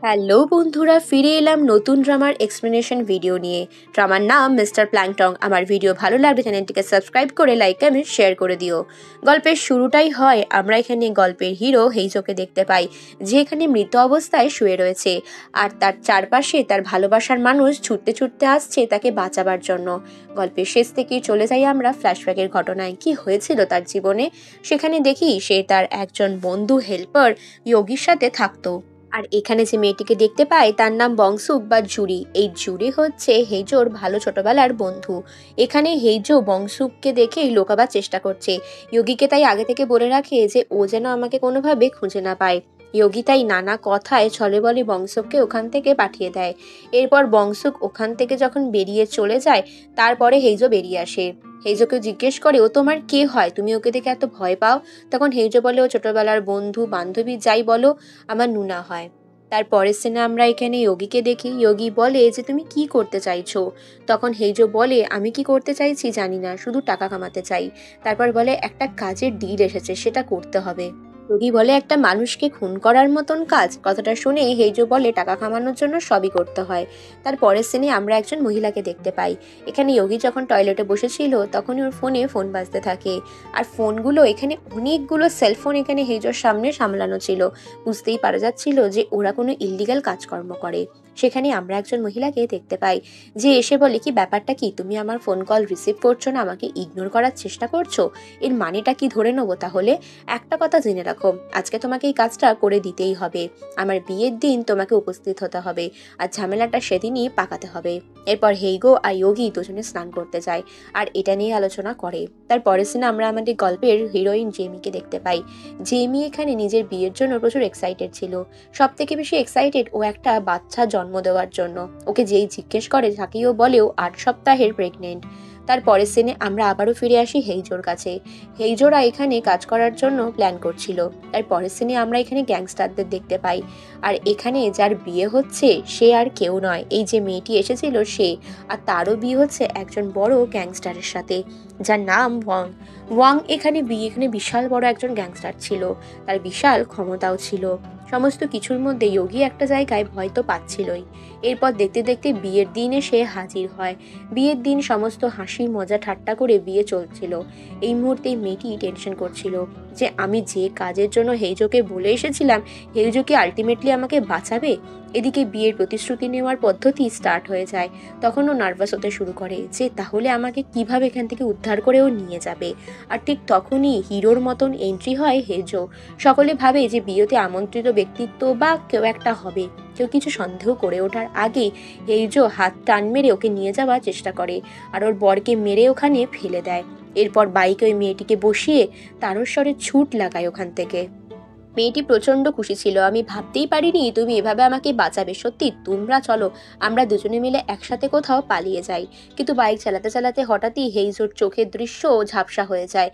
Hello বন্ধুরা, ফিরে এলাম নতুন ড্রামার এক্সপ্লেনেশন ভিডিও নিয়ে। ড্রামার নাম মিস্টার প্ল্যাংটন। আমার ভিডিও ভালো লাগলে চ্যানেলটিকে সাবস্ক্রাইব করে লাইক কমেন্ট শেয়ার করে দিও। গল্পের শুরুটাই হয় আমরা এখানে গল্পের হিরো হেইজোকে দেখতে পাই, যে এখানে মৃত অবস্থায় শুয়ে রয়েছে, আর তার চারপাশে তার ভালোবাসার মানুষ ছুটতে ছুটতে আসছে তাকে বাঁচাবার জন্য। গল্পের শেষ থেকে চলে যাই আমরা ফ্ল্যাশব্যাকের ঘটনায়, কি হয়েছিল তার জীবনে। সেখানে দেখি সে তার একজন বন্ধু হেল্পার যোগীর সাথে থাকতো। আর এখানে যে মেয়েটিকে দেখতে পাই তার নাম বংশুক বা জুরি। এই জুরি হচ্ছে হেইজোর ভালো ছোটবেলার বন্ধু। এখানে হেইজো বংশুককে দেখেই লুকাবার চেষ্টা করছে। যোগীকে তাই আগে থেকে বলে রাখে যে ও যেন আমাকে কোনোভাবে খুঁজে না পায়। যোগী তাই নানা কথায় ছলে বলে বংশুককে ওখান থেকে পাঠিয়ে দেয়। এরপর বংশুক ওখান থেকে যখন বেরিয়ে চলে যায়, তারপরে হেইজো বেরিয়ে আসে। হেইজোকে জিজ্ঞেস করে, ও তোমার কে হয়, তুমি ওকে দেখে এত ভয় পাও? তখন হেইজো বলে, ও ছোটবেলার বন্ধু বান্ধবী যাই বলো, আমার নুনা হয়। তারপরের সিনে আমরা এখানে যোগীকে দেখি। যোগী বলে যে তুমি কি করতে চাইছো? তখন হেইজো বলে, আমি কি করতে চাইছি জানি না, শুধু টাকা কামাতে চাই। তারপর বলে, একটা কাজের ডিল এসেছে, সেটা করতে হবে। যোগী বলে, একটা মানুষকে খুন করার মতন কাজ? কথাটা শুনে হেইজো বলে, টাকা কামানোর জন্য সবই করতে হয়। তার পরের সিনে আমরা একজন মহিলাকে দেখতে পাই। এখানে যোগী যখন টয়লেটে বসেছিল তখনই ওর ফোন বাজতে থাকে। আর ফোনগুলো এখানে অনেকগুলো সেলফোন এখানে হেইজোর সামনে সামলানো ছিল। বুঝতেই পারা যাচ্ছিল যে ওরা কোনো ইল্লিগাল কাজকর্ম করে। সেখানে আমরা একজন মহিলাকে দেখতে পাই, যে এসে বলে, কি ব্যাপারটা কি, তুমি আমার ফোন কল রিসিভ করছো না, আমাকে ইগনোর করার চেষ্টা করছো? এর মানেটা কি ধরে নেবো তাহলে? একটা কথা জেনে রাখো, আজকে তোমাকে এই কাজটা করে দিতেই হবে। আমার বিয়ের দিন তোমাকে উপস্থিত হতে হবে, আর ঝামেলাটা সেদিনই পাকাতে হবে। এরপর হেইগো আর যোগী দুজনে স্নান করতে যায় আর এটা নিয়ে আলোচনা করে। তার পরের সিনে আমরা আমাদের গল্পের হিরোইন জেমিকে দেখতে পাই। জেমি এখানে নিজের বিয়ের জন্য প্রচুর এক্সাইটেড ছিল। সব থেকে বেশি এক্সাইটেড ও একটা বাচ্চা জন্ম দেওয়ার জন্য। ওকে যেই জিজ্ঞেস করে তাকেই ও বলেও 8 সপ্তাহের প্রেগনেন্ট। তার পরের সিনে আমরা আবারও ফিরে আসি হেইজোর কাছে। হেইজোরা এখানে কাজ করার জন্য প্ল্যান করছিল। তার পরের সিনে আমরা এখানে গ্যাংস্টারদের দেখতে পাই। আর এখানে যার বিয়ে হচ্ছে সে আর কেউ নয়, এই যে মেয়েটি এসেছিল সে। আর তারও বিয়ে হচ্ছে একজন বড় গ্যাংস্টারের সাথে, যার নাম ওয়াং। ওয়াং এখানে বিশাল বড় একজন গ্যাংস্টার ছিল। তার বিশাল ক্ষমতাও ছিল। সমস্ত কিছুর মধ্যে যোগী একটা জায়গায় ভয় তো পাচ্ছিলই। এরপর দেখতে দেখতে বিয়ের দিন এসে হাজির হয়। বিয়ের দিন সমস্ত হাসি মজা ঠাট্টা করে বিয়ে চলছিল। এই মুহূর্তে মেয়েটি টেনশন করছিল যে আমি যে কাজের জন্য হেইজোকে বলে এসেছিলাম, হেইজো কি আলটিমেটলি আমাকে বাঁচাবে? এদিকে বিয়ের প্রতিশ্রুতি নেওয়ার পদ্ধতি স্টার্ট হয়ে যায়। তখন ও নার্ভাস হতে শুরু করে যে তাহলে আমাকে কিভাবে এখান থেকে উদ্ধার করে ও নিয়ে যাবে। আর ঠিক তখনই হিরোর মতন এন্ট্রি হয় হেইজো। সকলে ভাবে যে বিয়েতে আমন্ত্রিত ব্যক্তিত্ব বা কেউ একটা হবে। কেউ কিছু সন্দেহ করে ওঠার আগে হেইজো হাত টান মেরে ওকে নিয়ে যাওয়ার চেষ্টা করে, আর ওর বরকে মেরে ওখানে ফেলে দেয়। এরপর বাইকে ওই মেয়েটিকে বসিয়ে তারস্বরে ছুট লাগায় ওখান থেকে। মেয়েটি প্রচন্ড খুশি ছিল। আমি ভাবতেই পারিনি তুমি এভাবে আমাকে বাঁচাবে, সত্যি তোমরা চলো আমরা দুজনে মিলে একসাথে কোথাও পালিয়ে যাই। কিন্তু বাইক চালাতে চালাতে হঠাৎই হেইজোর চোখের দৃশ্য ঝাপসা হয়ে যায়।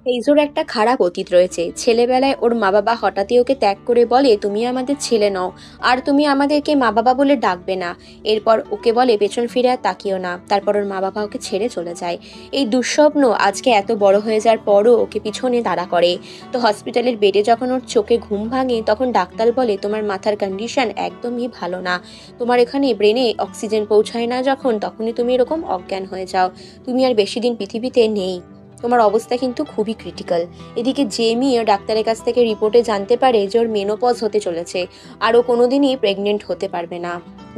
হেইজোর একটা খারাপ অতীত রয়েছে। ছেলেবেলায় ওর মা বাবা হঠাৎই ওকে ত্যাগ করে বলে, তুমি আমাদের ছেলে নও, আর তুমি আমাদেরকে মা বাবা বলে ডাকবে না। এরপর ওকে বলে পেছন ফিরে আর তাকিও না। তারপর ওর মা বাবা ওকে ছেড়ে চলে যায়। এই দুঃস্বপ্ন আজকে এত বড় হয়ে যাওয়ার পরও ওকে পিছনে তাড়া করে। তো হসপিটালের বেডে যখন ওর চোখে ঘুম ভাঙে তখন ডাক্তার বলে, তোমার মাথার কন্ডিশন একদমই ভালো না। তোমার এখানে ব্রেনে অক্সিজেন পৌঁছায় না যখন, তখনই তুমি এরকম অজ্ঞান হয়ে যাও। তুমি আর বেশি দিন পৃথিবীতে নেই। তোমার অবস্থা কিন্তু খুবই ক্রিটিক্যাল। এদিকে জেমিও ডাক্তারের কাছ থেকে রিপোর্টে জানতে পারে যে ওর মেনোপজ হতে চলেছে, আর ও কোনোদিনই প্রেগনেন্ট হতে পারবে না।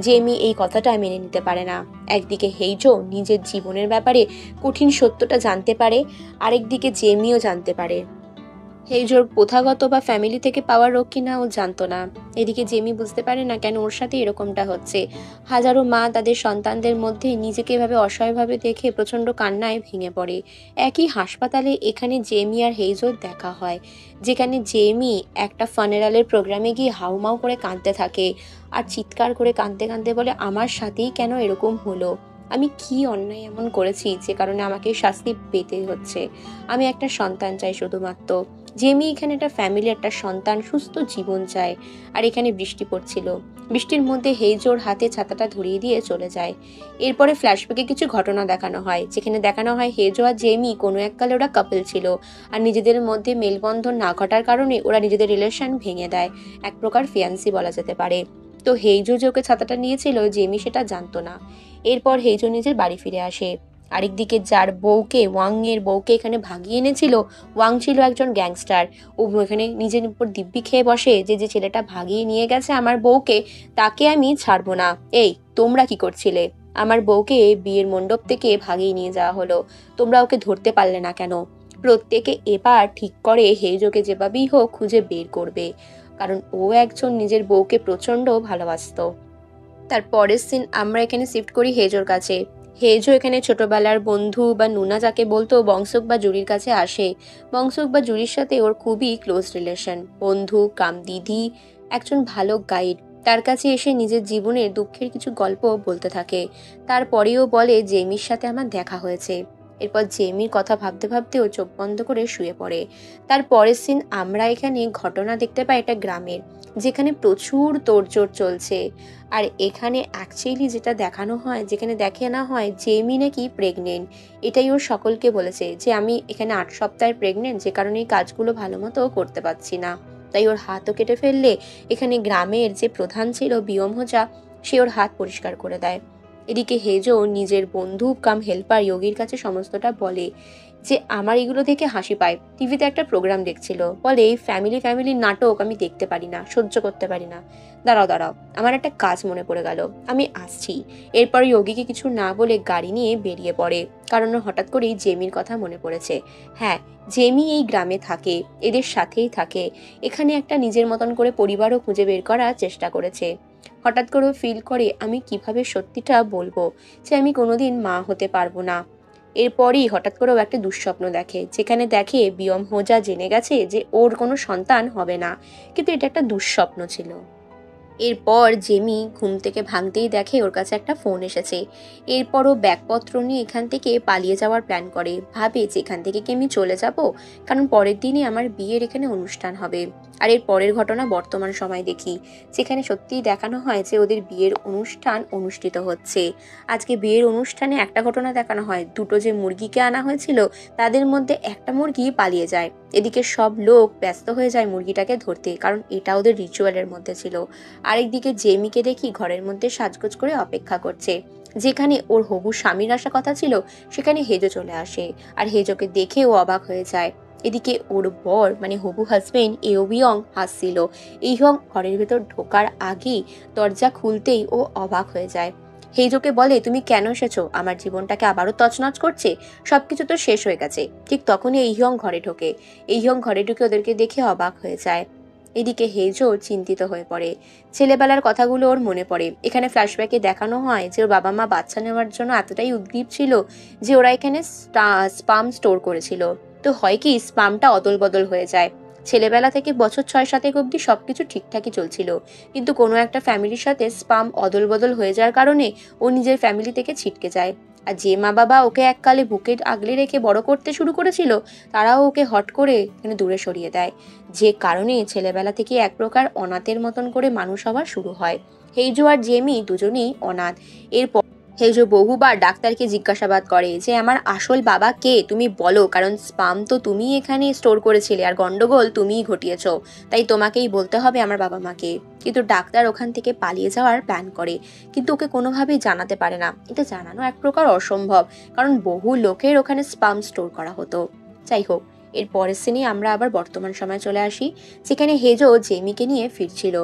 জেমি এই কথাটা মেনে নিতে পারে না। একদিকে হেইজো নিজের জীবনের ব্যাপারে কঠিন সত্যটা জানতে পারে, আরেকদিকে জেমিও জানতে পারে হেইজোর প্রথাগত বা ফ্যামিলি থেকে পাওয়া রোগ কিনা ও জানতো না। এদিকে জেমি বুঝতে পারে না কেন ওর সাথে এরকমটা হচ্ছে। হাজারো মা তাদের সন্তানদের মধ্যে নিজেকে এভাবে অসহায়ভাবে দেখে প্রচন্ড কান্নায় ভেঙে পড়ে। একই হাসপাতালে এখানে জেমি আর হেইজোর দেখা হয়, যেখানে জেমি একটা ফানেরালের প্রোগ্রামে গিয়ে হাউমাউ করে কাঁদতে থাকে, আর চিৎকার করে কাঁদতে কাঁদতে বলে, আমার সাথেই কেন এরকম হলো? আমি কি অন্যায় এমন করেছি যে কারণে আমাকে শাস্তি পেতে হচ্ছে? আমি একটা সন্তান চাই শুধুমাত্র। জেমি এখানে একটা ফ্যামিলি, একটা সন্তান, সুস্থ জীবন চায়। আর এখানে বৃষ্টি পড়ছিল। বৃষ্টির মধ্যে হেইজোর হাতে ছাতাটা ধরিয়ে দিয়ে চলে যায়। এরপরে ফ্ল্যাশব্যাকে কিছু ঘটনা দেখানো হয়, যেখানে দেখানো হয় হেইজো আর জেমি কোনো এককালে ওরা কাপল ছিল, আর নিজেদের মধ্যে মেলবন্ধন না ঘটার কারণে ওরা নিজেদের রিলেশন ভেঙে দেয়। এক প্রকার ফিয়ান্সি বলা যেতে পারে। তো হেইজো যে ওকে ছাতাটা নিয়েছিল জেমি সেটা জানতো না। এরপর হেইজো নিজের বাড়ি ফিরে আসে। আরেকদিকে যার বউকে, ওয়াং এর বউকে এখানে ভাগিয়ে এনেছিল, ওয়াং ছিল একজন গ্যাংস্টার। ও এখানে নিজের উপর দিব্যি খেয়ে বসে যে যে ছেলেটা ভাগিয়ে নিয়ে গেছে আমার বউকে, তাকে আমি ছাড়বো না। এই তোমরা কি করছিলে? আমার বউকে বিয়ের মণ্ডপ থেকে ভাগিয়ে নিয়ে যাওয়া হলো, তোমরা ওকে ধরতে পারলে না কেন? প্রত্যেকে এবার ঠিক করে হেইজোকে যেভাবেই হোক খুঁজে বের করবে, কারণ ও একজন নিজের বউকে প্রচন্ড ভালোবাসতো। তার পরের সিন আমরা এখানে শিফট করি হেজোর কাছে। হেজো এখানে ছোটবেলার বন্ধু বা নুনা যাকে বলতো বংশুক বা জুরির কাছে আসে। বংশুক বা জুরির সাথে ওর খুবই ক্লোজ রিলেশন, বন্ধু কাম দিদি, একজন ভালো গাইড। তার কাছে এসে নিজের জীবনের দুঃখের কিছু গল্প বলতে থাকে। তারপরেও বলে জেমির সাথে আমার দেখা হয়েছে। এরপর জেমির কথা ভাবতে ভাবতে ও চোখ বন্ধ করে শুয়ে পড়ে। তার পরের সিন আমরা এখানে ঘটনা দেখতে পাই একটা গ্রামের, যেখানে প্রচুর তোড়জোড় চলছে। আর এখানে অ্যাকচুয়ালি যেটা দেখানো হয়, যেখানে দেখানো হয় জেমি নাকি প্রেগনেন্ট। এটাই ওর সকলকে বলেছে যে আমি এখানে 8 সপ্তাহের প্রেগনেন্ট, যে কারণে এই কাজগুলো ভালো মতো করতে পারছি না। তাই ওর হাতও কেটে ফেললে এখানে গ্রামের যে প্রধান ছিল বিয়ম হোজা, সে ওর হাত পরিষ্কার করে দেয়। এদিকে হেজো নিজের বন্ধু কাম হেল্পার যোগীর কাছে সমস্তটা বলে যে আমার এগুলো দেখে হাসি পায়। টিভিতে একটা প্রোগ্রাম দেখছিল, বলে এই ফ্যামিলি নাটক আমি দেখতে পারি না, সহ্য করতে পারি না। দাঁড়াও দাঁড়াও, আমার একটা কাজ মনে পড়ে গেল, আমি আসছি। এরপর যোগীকে কিছু না বলে গাড়ি নিয়ে বেরিয়ে পড়ে, কারণ হঠাৎ করেই জেমির কথা মনে পড়েছে। হ্যাঁ, জেমি এই গ্রামে থাকে, এদের সাথেই থাকে, এখানে একটা নিজের মতন করে পরিবারও খুঁজে বের করার চেষ্টা করেছে। হঠাৎ করে ফিল করে আমি কিভাবে সত্যিটা বলবো যে আমি কোনোদিন মা হতে পারবো না। এরপরই হঠাৎ করেও একটা দুঃস্বপ্ন দেখে, যেখানে দেখে বিয়ম হোজা জেনে গেছে যে ওর কোনো সন্তান হবে না, কিন্তু এটা একটা দুঃস্বপ্ন ছিল। এরপর জেমি ঘুম থেকে ভাঙতেই দেখে ওর কাছে একটা ফোন এসেছে। এরপর ও ব্যাগপত্র নিয়ে এখান থেকে পালিয়ে যাওয়ার প্ল্যান করে, ভাবে যে এখান থেকে কি আমি চলে যাব, কারণ পরের দিনই আমার বিয়ের এখানে অনুষ্ঠান হবে। আর এর পরের ঘটনা বর্তমান সময় দেখি, যেখানে সত্যিই দেখানো হয় যে ওদের বিয়ের অনুষ্ঠান অনুষ্ঠিত হচ্ছে। আজকে বিয়ের অনুষ্ঠানে একটা ঘটনা দেখানো হয়, দুটো যে মুরগিকে আনা হয়েছিল তাদের মধ্যে একটা মুরগি পালিয়ে যায়। এদিকে সব লোক ব্যস্ত হয়ে যায় মুরগিটাকে ধরতে, কারণ এটা ওদের রিচুয়ালের মধ্যে ছিল। আরেকদিকে জেমিকে দেখি ঘরের মধ্যে সাজগোজ করে অপেক্ষা করছে। যেখানে ওর হবু স্বামীর আসা কথা ছিল, সেখানে হেজো চলে আসে। আর হেজোকে দেখে ও অবাক হয়ে যায়। এদিকে ওর বর মানে হবু হাজবেন্ড ইয়ং হাসছিল। ইয়ং ঘরের ভেতর ঢোকার আগেই দরজা খুলতেই ও অবাক হয়ে যায়। হেইজোকে বলে তুমি কেন এসেছো, আমার জীবনটাকে আবারও তছনছ করছে, সবকিছু তো শেষ হয়ে গেছে। ঠিক তখনই ইয়ং ঘরে ঢোকে। ইয়ং ঘরে ঢুকে ওদেরকে দেখে অবাক হয়ে যায়। এদিকে হেজো চিন্তিত হয়ে পড়ে, ছেলেবেলার কথাগুলো ওর মনে পড়ে। এখানে ফ্ল্যাশব্যাকে দেখানো হয় যে ওর বাবা মা বাচ্চা নেওয়ার জন্য এতটাই উদ্গ্রীব ছিল যে ওরা এখানে স্পাম স্টোর করেছিল। তো হয় কি, স্পামটা অদল বদল হয়ে যায়। ছেলেবেলা থেকে বছর 6-7 অব্দি সবকিছু ঠিকঠাকই চলছিল, কিন্তু কোনো একটা ফ্যামিলির সাথে স্পাম অদল বদল হয়ে যাওয়ার কারণে ও নিজের ফ্যামিলি থেকে ছিটকে যায়। আর যে মা বাবা ওকে এককালে বুকে আগলে রেখে বড় করতে শুরু করেছিল, তারাও ওকে হট করে এখানে দূরে সরিয়ে দেয়। যে কারণে ছেলেবেলা থেকে এক প্রকার অনাথের মতন করে মানুষ হওয়া শুরু হয়। হেইজো আর জেমি দুজনেই অনাথ। এরপর হেইজো বহুবার ডাক্তারকে জিজ্ঞাসাবাদ করে যে আমার আসল বাবা কে, তুমি বলো, কারণ স্পাম তো তুমি এখানে স্টোর করেছিলে আর গন্ডগোল তুমিই ঘটিয়েছো, তাই তোমাকেই বলতে হবে আমার বাবা মাকে। কিন্তু ডাক্তার ওখান থেকে পালিয়ে যাওয়ার প্ল্যান করে, কিন্তু ওকে কোনোভাবেই জানাতে পারে না। এটা জানানো এক প্রকার অসম্ভব, কারণ বহু লোকের ওখানে স্পাম স্টোর করা হতো। যাই হোক, এর পরের সিনে আমরা আবার বর্তমান সময় চলে আসি, যেখানে হেজো জেমিকে নিয়ে ফিরছিল।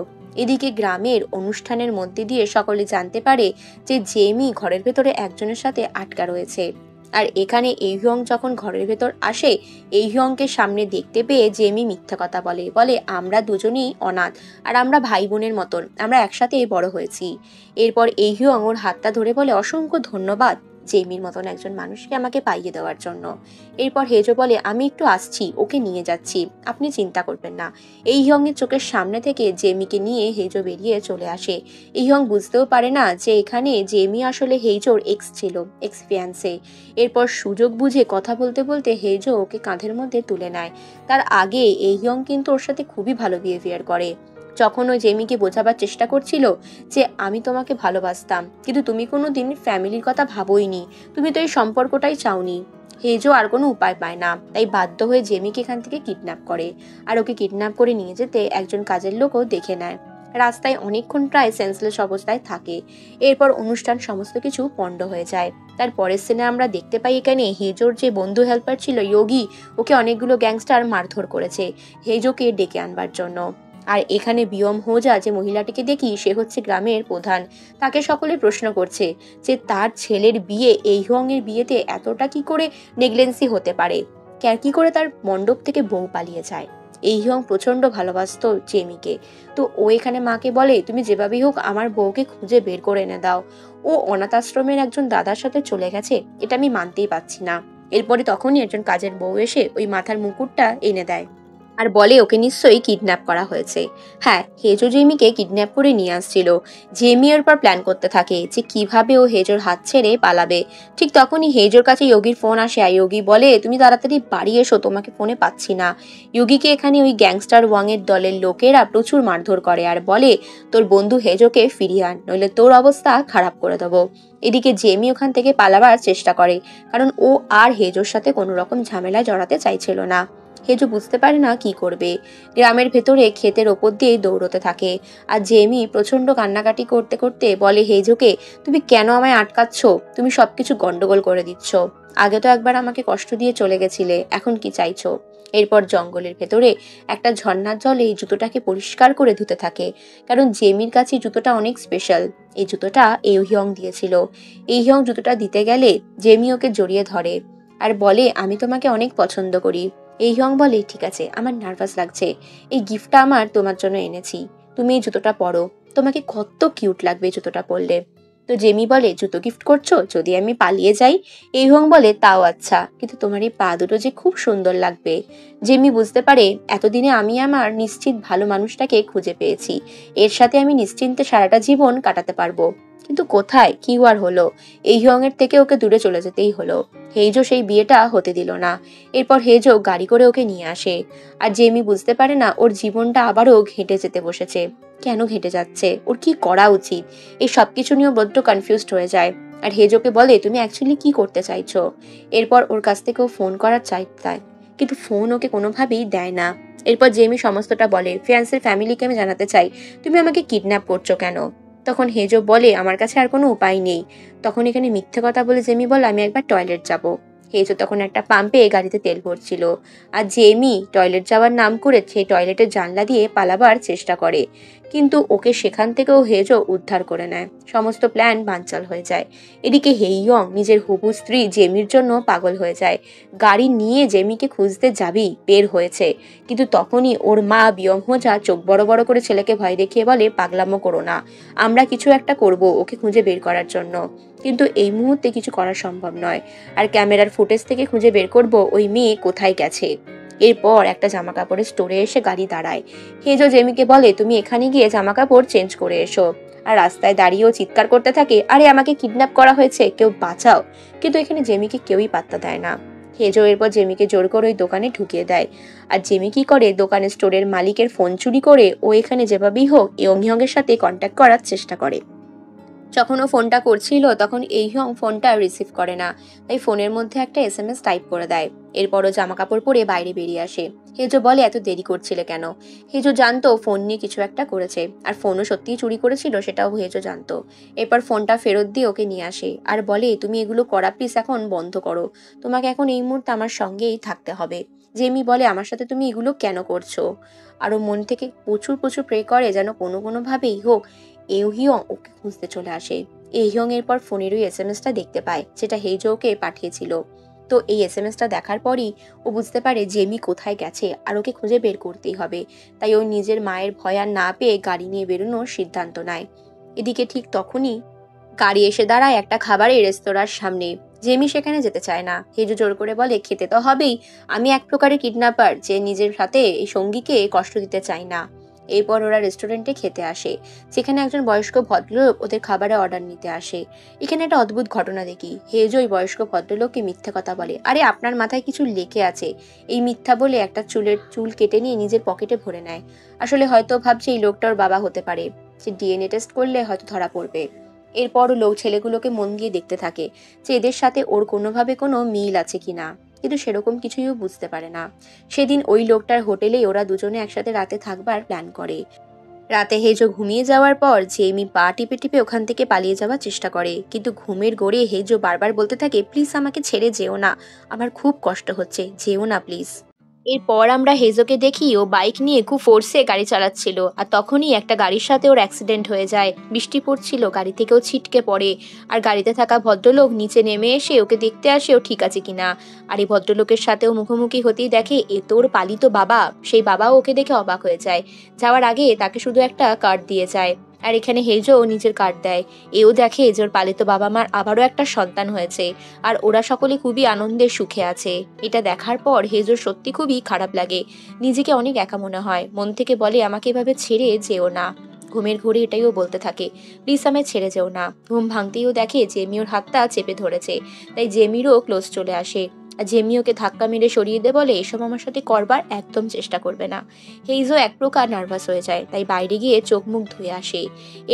এদিকে গ্রামের অনুষ্ঠানের মধ্যে দিয়ে সকলে জানতে পারে যে জেমি ঘরের ভেতরে একজনের সাথে আটকা রয়েছে। আর এখানে এইহিয়ং যখন ঘরের ভেতর আসে, এইহিয়ংকে সামনে দেখতে পেয়ে জেমি মিথ্যা কথা বলে আমরা দুজনেই অনাথ, আর আমরা ভাই বোনের মতন, আমরা একসাথে বড় হয়েছি। এরপর এইহিয়ং ওর হাতটা ধরে বলে অসংখ্য ধন্যবাদ জেমির মতন একজন মানুষকে আমাকে পাইয়ে দেওয়ার জন্য। এরপর হেজো বলে আমি একটু আসছি, ওকে নিয়ে যাচ্ছি, আপনি চিন্তা করবেন না। এইহিয়ং এর চোখের সামনে থেকে জেমিকে নিয়ে হেজো বেরিয়ে চলে আসে। এইহিয়ং বুঝতেও পারে না যে এখানে জেমি আসলে হেজোর এক্স ছিল, এক্স ফিয়ান্সে। এরপর সুযোগ বুঝে কথা বলতে বলতে হেজো ওকে কাঁধের মধ্যে তুলে নেয়। তার আগে এইহিয়ং কিন্তু ওর সাথে খুবই ভালো বিহেভিয়ার করে। যখন ওই জেমিকে বোঝাবার চেষ্টা করছিল যে আমি তোমাকে ভালোবাসতাম, কিন্তু তুমি কোনোদিন ফ্যামিলির কথা ভাবোইনি, তুমি তো এই সম্পর্কটাই চাওনি। হেজো আর কোনো উপায় পায় না, তাই বাধ্য হয়ে জেমিকে এখান থেকে কিডন্যাপ করে। আর ওকে কিডন্যাপ করে নিয়ে যেতে একজন কাজের লোকও দেখে নেয়। রাস্তায় অনেকক্ষণ প্রায় সেন্সলেস অবস্থায় থাকে। এরপর অনুষ্ঠান সমস্ত কিছু পণ্ড হয়ে যায়। তার পরের সিনে আমরা দেখতে পাই এখানে হেজোর যে বন্ধু হেল্পার ছিল ইয়োগি, ওকে অনেকগুলো গ্যাংস্টার মারধর করেছে হেজোকে ডেকে আনবার জন্য। আর এখানে বিয়ম হোজা যে মহিলাটিকে দেখি সে হচ্ছে গ্রামের প্রধান। তাকে সকলে প্রশ্ন করছে যে তার ছেলের বিয়ে এইহং এর বিয়েতে এতটা কি করে নেগলেন্সি হতে পারে, কি করে তার মণ্ডপ থেকে বউ পালিয়ে যায়। এইহং প্রচন্ড ভালোবাসতো জেমিকে। তো ও এখানে মাকে বলে তুমি যেভাবেই হোক আমার বউকে খুঁজে বের করে এনে দাও। ও অনাথ আশ্রমের একজন দাদার সাথে চলে গেছে, এটা আমি মানতেই পারছি না। এরপরে তখনই একজন কাজের বউ এসে ওই মাথার মুকুটটা এনে দেয় আর বলে ওকে নিশ্চয়ই কিডন্যাপ করা হয়েছে। হ্যাঁ, হেজো জেমিকে কিডন্যাপ করে নিয়ে আসছিল। জেমি এর পর প্ল্যান করতে থাকে যে কিভাবে ও হেজোর হাত ছেড়ে পালাবে। ঠিক তখনই হেজোর কাছে ইয়োগির ফোন আসে আর ইয়োগি বলে তুমি তাড়াতাড়ি বাড়ি এসো, তোমাকে ফোনে পাচ্ছি না। ইয়োগিকে এখানে ওই গ্যাংস্টার ওয়াং এর দলের লোকেরা প্রচুর মারধর করে আর বলে তোর বন্ধু হেজোকে ফিরিয়ে আন, নইলে তোর অবস্থা খারাপ করে দেবো। এদিকে জেমি ওখান থেকে পালাবার চেষ্টা করে, কারণ ও আর হেজোর সাথে কোনো রকম ঝামেলায় জড়াতে চাইছিল না। হেজো বুঝতে পারে না কি করবে। গ্রামের ভেতরে ক্ষেতের ওপর দিয়ে দৌড়তে থাকে আর জেমি প্রচন্ড কান্নাকাটি করতে করতে বলে হেজোকে তুমি কেন আমায় আটকাচ্ছ, তুমি সবকিছু গন্ডগোল করে দিচ্ছ। আগে তো একবার আমাকে কষ্ট দিয়ে চলে গেছিলে, এখন কি চাইছো। এরপর জঙ্গলের ভেতরে একটা ঝর্ণার জলে এই জুতোটাকে পরিষ্কার করে ধুতে থাকে, কারণ জেমির কাছে জুতোটা অনেক স্পেশাল। এই জুতোটা এইহিয়ং দিয়েছিল। এইহিয়ং জুতোটা দিতে গেলে জেমি ওকে জড়িয়ে ধরে আর বলে আমি তোমাকে অনেক পছন্দ করি। এইহিয়ং বলে ঠিক আছে, আমার নার্ভাস লাগছে, এই গিফটটা আমার তোমার জন্য এনেছি, তুমি এই জুতোটা পরো, তোমাকে কত কিউট লাগবে জুতোটা পরলে। তো জেমি বলে জুতো গিফট করছো, যদি আমি পালিয়ে যাই। এইহিয়ং বলে তাও আচ্ছা, কিন্তু তোমার এই পা দুটো যে খুব সুন্দর লাগবে। জেমি বুঝতে পারে এতদিনে আমি আমার নিশ্চিত ভালো মানুষটাকে খুঁজে পেয়েছি, এর সাথে আমি নিশ্চিন্তে সারাটা জীবন কাটাতে পারবো। কিন্তু কোথায় কি আর হলো, এইহিয়ং এর থেকে ওকে দূরে চলে যেতেই হলো। হেইজো সেই বিয়েটা হতে দিল না। এরপর হেজো গাড়ি করে ওকে নিয়ে আসে আর জেমি বুঝতে পারে না ওর জীবনটা আবারও ঘেঁটে যেতে বসেছে। কেন ঘেঁটে যাচ্ছে, ওর কি করা উচিত, এই সবকিছু নিয়ে বড্ড কনফিউজড হয়ে যায়। আর হেজোকে বলে তুমি অ্যাকচুয়ালি কি করতে চাইছো। এরপর ওর কাছ থেকে ও ফোন করার চায়, কিন্তু ফোন ওকে কোনোভাবেই দেয় না। এরপর জেমি সমস্তটা বলে ফিয়ান্সের ফ্যামিলিকে আমি জানাতে চাই তুমি আমাকে কিডন্যাপ করছো কেন। তখন হেজো বলে আমার কাছে আর কোনো উপায় নেই। তখন এখানে মিথ্যে কথা বলে জেমি বলে আমি একবার টয়লেট যাব। হেজো তখন একটা পাম্পে গাড়িতে তেল ভরছিল আর জেমি টয়লেট যাওয়ার নাম করে সেই টয়লেটের জানলা দিয়ে পালাবার চেষ্টা করে, কিন্তু ওকে সেখান থেকেও হেজো উদ্ধার করে নেয়। সমস্ত প্ল্যান বানচাল হয়ে যায়। এদিকে হেইয়ং নিজের হবু স্ত্রী জেমির জন্য পাগল হয়ে যায়। গাড়ি নিয়ে জেমিকে খুঁজতে যাবেই বের হয়েছে, কিন্তু তখনই ওর মা বিয়ম হোজা চোখ বড় বড় করে ছেলেকে ভয় দেখিয়ে বলে পাগলামো করো না, আমরা কিছু একটা করব ওকে খুঁজে বের করার জন্য। কিন্তু এই মুহূর্তে কিছু করা সম্ভব নয়, আর ক্যামেরার ফুটেজ থেকে খুঁজে বের করব ওই মেয়ে কোথায় গেছে। এরপর একটা জামা কাপড়ের স্টোরে এসে গাড়ি দাঁড়ায়। হেজো জেমিকে বলে তুমি এখানে গিয়ে জামা কাপড় চেঞ্জ করে এসো। আর রাস্তায় দাঁড়িয়েও চিৎকার করতে থাকে আরে আমাকে কিডন্যাপ করা হয়েছে, কেউ বাঁচাও। কিন্তু এখানে জেমিকে কেউই পাত্তা দেয় না। হেজো এরপর জেমিকে জোর করে ওই দোকানে ঢুকিয়ে দেয়। আর জেমি কি করে দোকানের স্টোরের মালিকের ফোন চুরি করে ও এখানে যেভাবেই হোক ইয়ং এর সাথে কন্ট্যাক্ট করার চেষ্টা করে। যখন ও ফোনটা করছিল তখন এইহং ফোনটা রিসিভ করে না, তাই ফোনের মধ্যে একটা SMS টাইপ করে দেয়। এরপরও জামা কাপড় পরে বাইরে বেরিয়ে আসে। হেজো বলে এত দেরি করছিলে কেন। হেজো জানতো ফোন নিয়ে কিছু একটা করেছে, আর ফোনও সত্যিই চুরি করেছিল সেটাও হেজো জানতো। এরপর ফোনটা ফেরত দিয়ে ওকে নিয়ে আসে আর বলে তুমি এগুলো করা প্লিজ এখন বন্ধ করো, তোমাকে এখন এই মুহূর্তে আমার সঙ্গেই থাকতে হবে। জেমি বলে আমার সাথে তুমি এগুলো কেন করছো। আরও মন থেকে প্রচুর প্রচুর প্রে করে যেন কোনোভাবেই হোক এইহিয়ং ওকে খুঁজতে চলে আসে। এইহিয়ং এরপর ফোনের ওই SMS-টা দেখতে পায় যেটা হেইজো ওকে পাঠিয়েছিল। তো এই SMS-টা দেখার পরই ও বুঝতে পারে জেমি কোথায় গেছে আর ওকে খুঁজে বের করতেই হবে। তাই ও নিজের মায়ের ভয় আর না পেয়ে গাড়ি নিয়ে বেরোনোর সিদ্ধান্ত নেয়। এদিকে ঠিক তখনই গাড়ি এসে দাঁড়ায় একটা খাবারের রেস্তোরাঁর সামনে। জেমি সেখানে যেতে চায় না। হেজো জোর করে বলে খেতে তো হবেই, আমি এক প্রকারের কিডন্যাপার যে নিজের সাথে এই সঙ্গীকে কষ্ট দিতে চাই না। এরপর ওরা রেস্টুরেন্টে খেতে আসে, যেখানে একজন বয়স্ক ভদ্রলোক ওদের খাবারের অর্ডার নিতে আসে। এখানে একটা অদ্ভুত ঘটনা দেখি, হেজো ওই বয়স্ক ভদ্রলোককে মিথ্যে কথা বলে আরে আপনার মাথায় কিছু লেখে আছে, এই মিথ্যা বলে একটা চুল কেটে নিয়ে নিজের পকেটে ভরে নেয়। আসলে হয়তো ভাবছে এই লোকটা ওর বাবা হতে পারে, যে DNA টেস্ট করলে হয়তো ধরা পড়বে। এরপর লোক ছেলেগুলোকে মন দিয়ে দেখতে থাকে যে এদের সাথে ওর কোনোভাবে কোনো মিল আছে কিনা, কিন্তু সেরকম কিছুই ও বুঝতে পারে না। সেদিন ওই লোকটার হোটেলেই ওরা দুজনে একসাথে রাতে থাকবার প্ল্যান করে। রাতে হেজো ঘুমিয়ে যাওয়ার পর জেমি পা টিপে টিপে ওখান থেকে পালিয়ে যাওয়ার চেষ্টা করে, কিন্তু ঘুমের ঘোরে হেজো বারবার বলতে থাকে, প্লিজ আমাকে ছেড়ে যেও না, আমার খুব কষ্ট হচ্ছে, যেও না প্লিজ। এরপর আমরা হেজোকে দেখি ও বাইক নিয়ে খুব ফোর্সে গাড়ি চালাচ্ছিল, আর তখনই একটা গাড়ির সাথে ওর অ্যাক্সিডেন্ট হয়ে যায়। বৃষ্টি পড়ছিল, গাড়ি থেকেও ছিটকে পড়ে, আর গাড়িতে থাকা ভদ্রলোক নিচে নেমে এসে ওকে দেখতে আসে ও ঠিক আছে কিনা। আর এই ভদ্রলোকের সাথেও মুখোমুখি হতেই দেখে এ তোর পালিত বাবা। সেই বাবাও ওকে দেখে অবাক হয়ে যায়। যাওয়ার আগে তাকে শুধু একটা কার্ড দিয়ে যায়, আর এখানে হেজো নিজের কার্ড দেয়। এও দেখে যে ওর পালিত বাবা মার আবারও একটা সন্তান হয়েছে, আর ওরা সকলে খুবই আনন্দের সুখে আছে। এটা দেখার পর হেজোর সত্যি খুবই খারাপ লাগে, নিজেকে অনেক একা মনে হয়। মন থেকে বলে আমাকে এভাবে ছেড়ে যেও না। ঘুমের ঘোরে এটাইও বলতে থাকে, প্লিজ আমায় ছেড়ে যেও না। ঘুম ভাঙতেইও দেখে জেমি ওর হাতটা চেপে ধরেছে, তাই জেমিরও ক্লোজ চলে আসে। আর জেমি ওকে ধাক্কা মেরে সরিয়ে দে, বলে এসব আমার সাথে করবার একদম চেষ্টা করবে না। হেইজো এক প্রকার নার্ভাস হয়ে যায়, তাই বাইরে গিয়ে চোখ মুখ ধুয়ে আসে।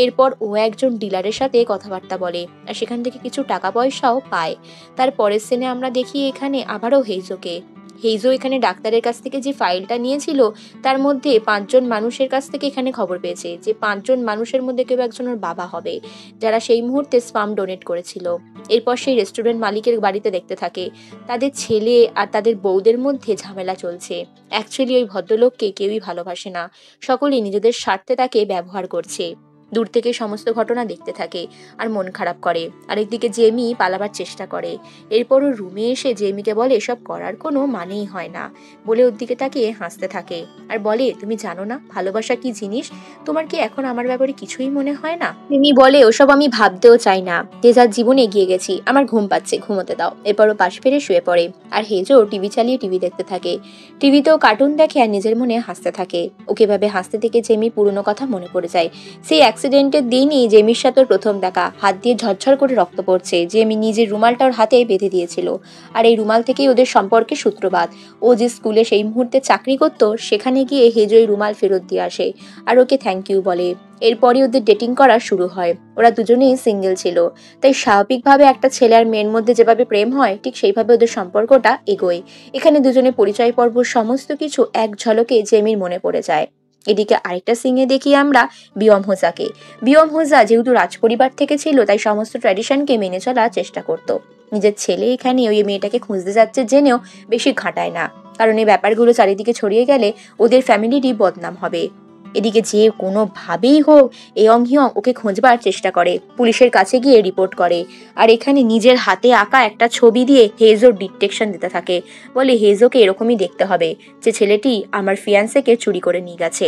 এরপর ও একজন ডিলারের সাথে কথাবার্তা বলে, আর সেখান থেকে কিছু টাকা পয়সাও পায়। তার পরের সিনে আমরা দেখি এখানে আবারও হেইজোকে। হেইজো এখানে ডাক্তারের কাছ থেকে যে ফাইলটা নিয়েছিল, তার মধ্যে 5জন মানুষের কাছ থেকে এখানে খবর পেয়েছে যে 5জন মানুষের মধ্যে কেউ একজন ওর বাবা হবে, যারা সেই মুহূর্তে স্পাম ডোনেট করেছিল। এরপর সেই রেস্টুরেন্ট মালিকের বাড়িতে দেখতে থাকে তাদের ছেলে আর তাদের বউদের মধ্যে ঝামেলা চলছে। অ্যাকচুয়ালি ওই ভদ্রলোককে কেউই ভালোবাসে না, সকলেই নিজেদের স্বার্থে তাকে ব্যবহার করছে। দূর থেকে সমস্ত ঘটনা দেখতে থাকে আর মন খারাপ করে। আরেকদিকে জেমি পালাবার চেষ্টা করে। এরপর ও রুমে এসে জেমিকে বলে এসব করার কোনো মানেই হয় না, বলে ওর দিকে তাকিয়ে হাসতে থাকে আর বলে তুমি জানো না ভালোবাসা কি জিনিস? তোমার কি এখন আমার ব্যাপারে কিছুই মনে হয় না? জেমি বলে ওসব আমি ভাবতেও চাই না, যে যার জীবনে এগিয়ে গেছি, আমার ঘুম পাচ্ছে, ঘুমোতে দাও। এরপর ও পাশ ফিরে শুয়ে পড়ে, আর হেজো টিভি চালিয়ে টিভি দেখতে থাকে। টিভিতেও কার্টুন দেখে আর নিজের মনে হাসতে থাকে। ওকে ভাবে হাসতে থেকে জেমি পুরনো কথা মনে পড়ে যায়। সেই অ্যাক্সিডেন্টের দিনই জেমির সাথে ওর প্রথম দেখা, হাত দিয়ে ঝরঝর করে রক্ত পড়ছে। জেমি নিজের রুমালটা ওর হাতে বেঁধে দিয়েছিল, আর এই রুমাল থেকেই ওদের সম্পর্কে সূত্রপাত। ও যে স্কুলে সেই মুহূর্তে চাকরি করতো, সেখানে গিয়ে হেজো এই রুমাল ফেরত দিয়ে আসে আর ওকে থ্যাংক ইউ বলে। এরপরই ওদের ডেটিং করা শুরু হয়। ওরা দুজনেই সিঙ্গেল ছিল, তাই স্বাভাবিকভাবে একটা ছেলে আর মেয়ের মধ্যে যেভাবে প্রেম হয়, ঠিক সেইভাবে ওদের সম্পর্কটা এগোয়। এখানে দুজনে পরিচয় পর্ব সমস্ত কিছু এক ঝলকে জেমির মনে পড়ে যায়। এদিকে আরেকটা সিনে দেখি আমরা বিয়ম হোজাকে। বিয়ম হোজা যেহেতু রাজপরিবার থেকে ছিল, তাই সমস্ত ট্র্যাডিশনকে মেনে চলার চেষ্টা করত। নিজের ছেলে এখানে ওই মেয়েটাকে খুঁজতে যাচ্ছে জেনেও বেশি ঘাটায় না, কারণ এই ব্যাপারগুলো চারিদিকে ছড়িয়ে গেলে ওদের ফ্যামিলিরই বদনাম হবে। এদিকে যে কোনোভাবেই হোক এয়ং হিয়ং ওকে খোঁজবার চেষ্টা করে, পুলিশের কাছে গিয়ে রিপোর্ট করে। আর এখানে নিজের হাতে আঁকা একটা ছবি দিয়ে হেজোর ডিটেকশন দিতে থাকে, বলে হেজোকে এরকমই দেখতে হবে, যে ছেলেটি আমার ফিয়ান্সেকে চুরি করে নিয়ে গেছে।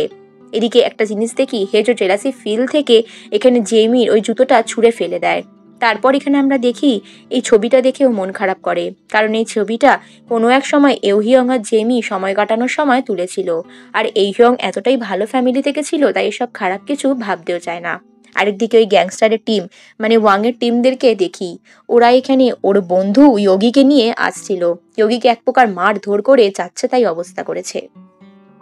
এদিকে একটা জিনিস দেখি, হেজো জেলাসি ফিল থেকে এখানে জেমির ওই জুতোটা ছুঁড়ে ফেলে দেয়। তারপর এখানে আমরা দেখি এই ছবিটা দেখেও মন খারাপ করে, কারণ এই ছবিটা কোনো এক সময় এওহিয়ং আর জেমি সময় কাটানোর সময় তুলেছিল। আর এইহিয়ং এতটাই ভালো ফ্যামিলি থেকে ছিল, তাই এসব খারাপ কিছু ভাবতেও চায় না। আরেকদিকে ওই গ্যাংস্টারের টিম, মানে ওয়াংয়ের টিমদেরকে দেখি, ওরা এখানে ওর বন্ধু ইয়োগিকে নিয়ে আসছিল। ইয়োগিকে এক প্রকার মারধর করে যাচ্ছে তাই অবস্থা করেছে।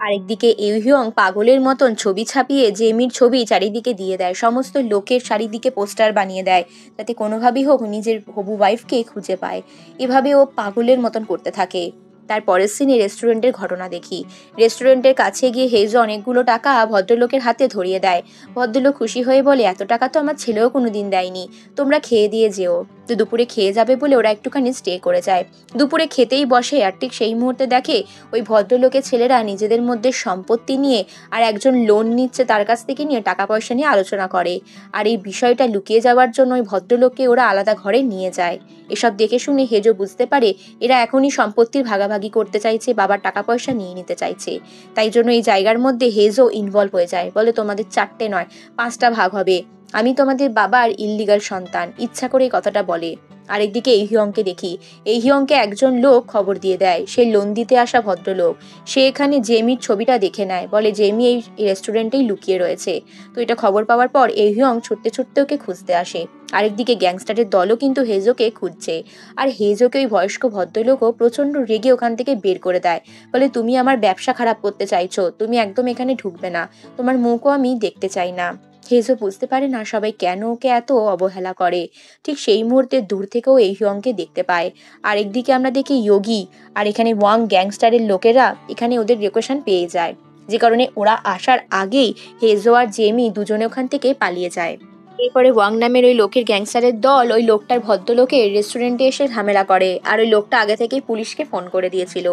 আরেকদিকে ইউহিয়ং পাগলের মতন ছবি ছাপিয়ে জেমির ছবি চারিদিকে দিয়ে দেয়, সমস্ত লোকের চারিদিকে পোস্টার বানিয়ে দেয়, যাতে কোনোভাবেই হোক নিজের হবু ওয়াইফকে খুঁজে পায়। এভাবে ও পাগলের মতন করতে থাকে। তার পরের সিনে রেস্টুরেন্টের ঘটনা দেখি। রেস্টুরেন্টের কাছে গিয়ে হেজো অনেকগুলো টাকা ভদ্রলোকের হাতে ধরিয়ে দেয়। ভদ্রলোক খুশি হয়ে বলে এত টাকা তো আমার ছেলেও কোনোদিন দেয়নি, তোমরা খেয়ে দিয়ে যেও। তো দুপুরে খেয়ে যাবে বলে ওরা একটুখানি স্টে করে যায়। দুপুরে খেতেই বসে, আর ঠিক সেই মুহূর্তে দেখে ওই ভদ্রলোকের ছেলেরা নিজেদের মধ্যে সম্পত্তি নিয়ে আর একজন লোন নিচ্ছে তার কাছ থেকে নিয়ে টাকা পয়সা নিয়ে আলোচনা করে। আর এই বিষয়টা লুকিয়ে যাওয়ার জন্য ওই ভদ্রলোককে ওরা আলাদা ঘরে নিয়ে যায়। এসব দেখে শুনে হেজো বুঝতে পারে এরা এখনই সম্পত্তির ভাগাভাগি করতে চাইছে, বাবার টাকা পয়সা নিয়ে নিতে চাইছে। তাই জন্য এই জায়গার মধ্যে হেজো ইনভলভ হয়ে যায়, বলে তোমাদের 4টে নয় 5টা ভাগ হবে, আমি তোমাদের বাবার ইল্লিগাল সন্তান, ইচ্ছা করে এই কথাটা বলে। আরেকদিকে এই হিয়ংকে দেখি। এই হিয়ংকে একজন লোক খবর দিয়ে দেয়, সে লোন দিতে আসা ভদ্রলোক। সে এখানে জেমির ছবিটা দেখে নেয়, বলে জেমি এই রেস্টুরেন্টেই লুকিয়ে রয়েছে। তো এটা খবর পাওয়ার পর এই হিয়ং ছুটতে ছুটতে ওকে খুঁজতে আসে। আরেকদিকে গ্যাংস্টারের দলও কিন্তু হেজোকে খুঁজছে, আর হেজোকে ওই বয়স্ক ভদ্রলোকও প্রচন্ড রেগে ওখান থেকে বের করে দেয়, বলে তুমি আমার ব্যবসা খারাপ করতে চাইছো, তুমি একদম এখানে ঢুকবে না, তোমার মুখও আমি দেখতে চাই না। হেজো বুঝতে পারে না সবাই কেন ওকে এত অবহেলা করে। ঠিক সেই মুহূর্তে দূর থেকেও এই হিয়ংকে দেখতে পায়। আরেকদিকে আমরা দেখি ইয়োগি আর এখানে ওয়াং গ্যাংস্টারের লোকেরা এখানে ওদের লোকেশন পেয়ে যায়। যে কারণে ওরা আসার আগেই হেজো আর জেমি দুজনে ওখান থেকে পালিয়ে যায়। এরপরে ওয়াং নামের ওই লোকের গ্যাংস্টারের দল ওই লোকটার ভদ্রলোকের রেস্টুরেন্টে এসে ঝামেলা করে, আর ওই লোকটা আগে থেকেই পুলিশকে ফোন করে দিয়েছিল।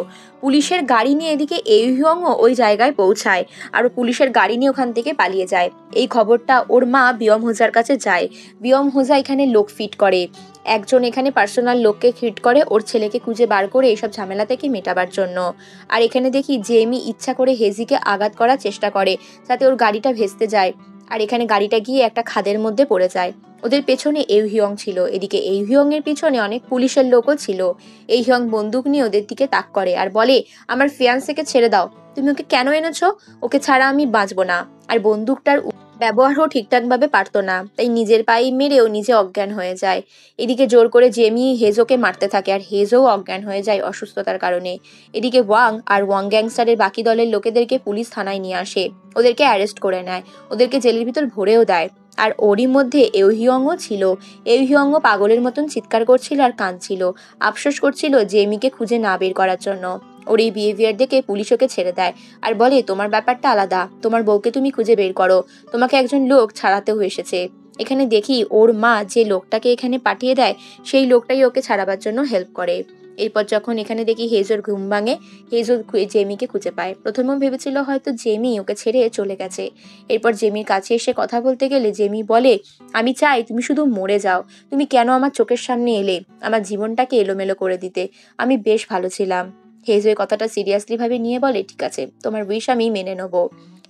পুলিশের গাড়ি নিয়ে এদিকে এউহিয়ংও ওই জায়গায় পৌঁছায়, আর পুলিশের গাড়ি নিয়ে ওখান থেকে পালিয়ে যায়। এই খবরটা ওর মা বিয়ম হোজার কাছে যায়। বিয়ম হোজা এখানে লোক ফিট করে, একজন এখানে পার্সোনাল লোককে ফিট করে ওর ছেলেকে খুঁজে বার করে এইসব ঝামেলা থেকে মেটাবার জন্য। আর এখানে দেখি জেমি ইচ্ছা করে হেজিকে আঘাত করার চেষ্টা করে যাতে ওর গাড়িটা ভেস্তে যায়, আর এখানে গাড়িটা গিয়ে একটা খাদের মধ্যে পড়ে যায়। ওদের পেছনে এউহিয়ং ছিল, এদিকে এউহিয়ং এর পিছনে অনেক পুলিশের লোকও ছিল। এউহিয়ং বন্দুক নিয়ে ওদের দিকে তাক করে আর বলে, আমার ফিয়ান্সেকে ছেড়ে দাও, তুমি ওকে কেন এনেছো? ওকে ছাড়া আমি বাঁচবো না। আর বন্দুকটার ব্যবহারও ঠিকঠাকভাবে পারতো না, তাই নিজের পায়ে মেরেও নিজে অজ্ঞান হয়ে যায়। এদিকে জোর করে জেমি হেজোকে মারতে থাকে, আর হেজোও অজ্ঞান হয়ে যায় অসুস্থতার কারণে। এদিকে ওয়াং আর ওয়াং গ্যাংস্টারের বাকি দলের লোকেদেরকে পুলিশ থানায় নিয়ে আসে, ওদেরকে অ্যারেস্ট করে নেয়, ওদেরকে জেলের ভিতর ভরেও দেয়। আর ওরই মধ্যে এউহিয়ংও ছিল। এউহিয়ংও পাগলের মতন চিৎকার করছিল আর কাঁদছিল, আফসোস করছিল জেমিকে খুঁজে না বের করার জন্য। ওর এই বিহেভিয়ার দেখে পুলিশ ওকে ছেড়ে দেয় আর বলে, তোমার ব্যাপারটা আলাদা, তোমার বউকে তুমি খুঁজে বের করো, তোমাকে একজন লোক ছাড়াতেও এসেছে। এখানে দেখি ওর মা যে লোকটাকে এখানে পাঠিয়ে দেয় সেই লোকটাই ওকে ছাড়াবার জন্য হেল্প করে। এরপর যখন এখানে দেখি হেজোর ঘুম ভাঙে, হেজো জেমিকে খুঁজে পায়। প্রথমেও ভেবেছিল হয়তো জেমি ওকে ছেড়ে চলে গেছে। এরপর জেমির কাছে এসে কথা বলতে গেলে জেমি বলে, আমি চাই তুমি শুধু মরে যাও, তুমি কেন আমার চোখের সামনে এলে আমার জীবনটাকে এলোমেলো করে দিতে? আমি বেশ ভালো ছিলাম। হেজো এই কথাটা সিরিয়াসলি ভাবে নিয়ে বলে, ঠিক আছে, তোমার উইশ আমি মেনে নেব।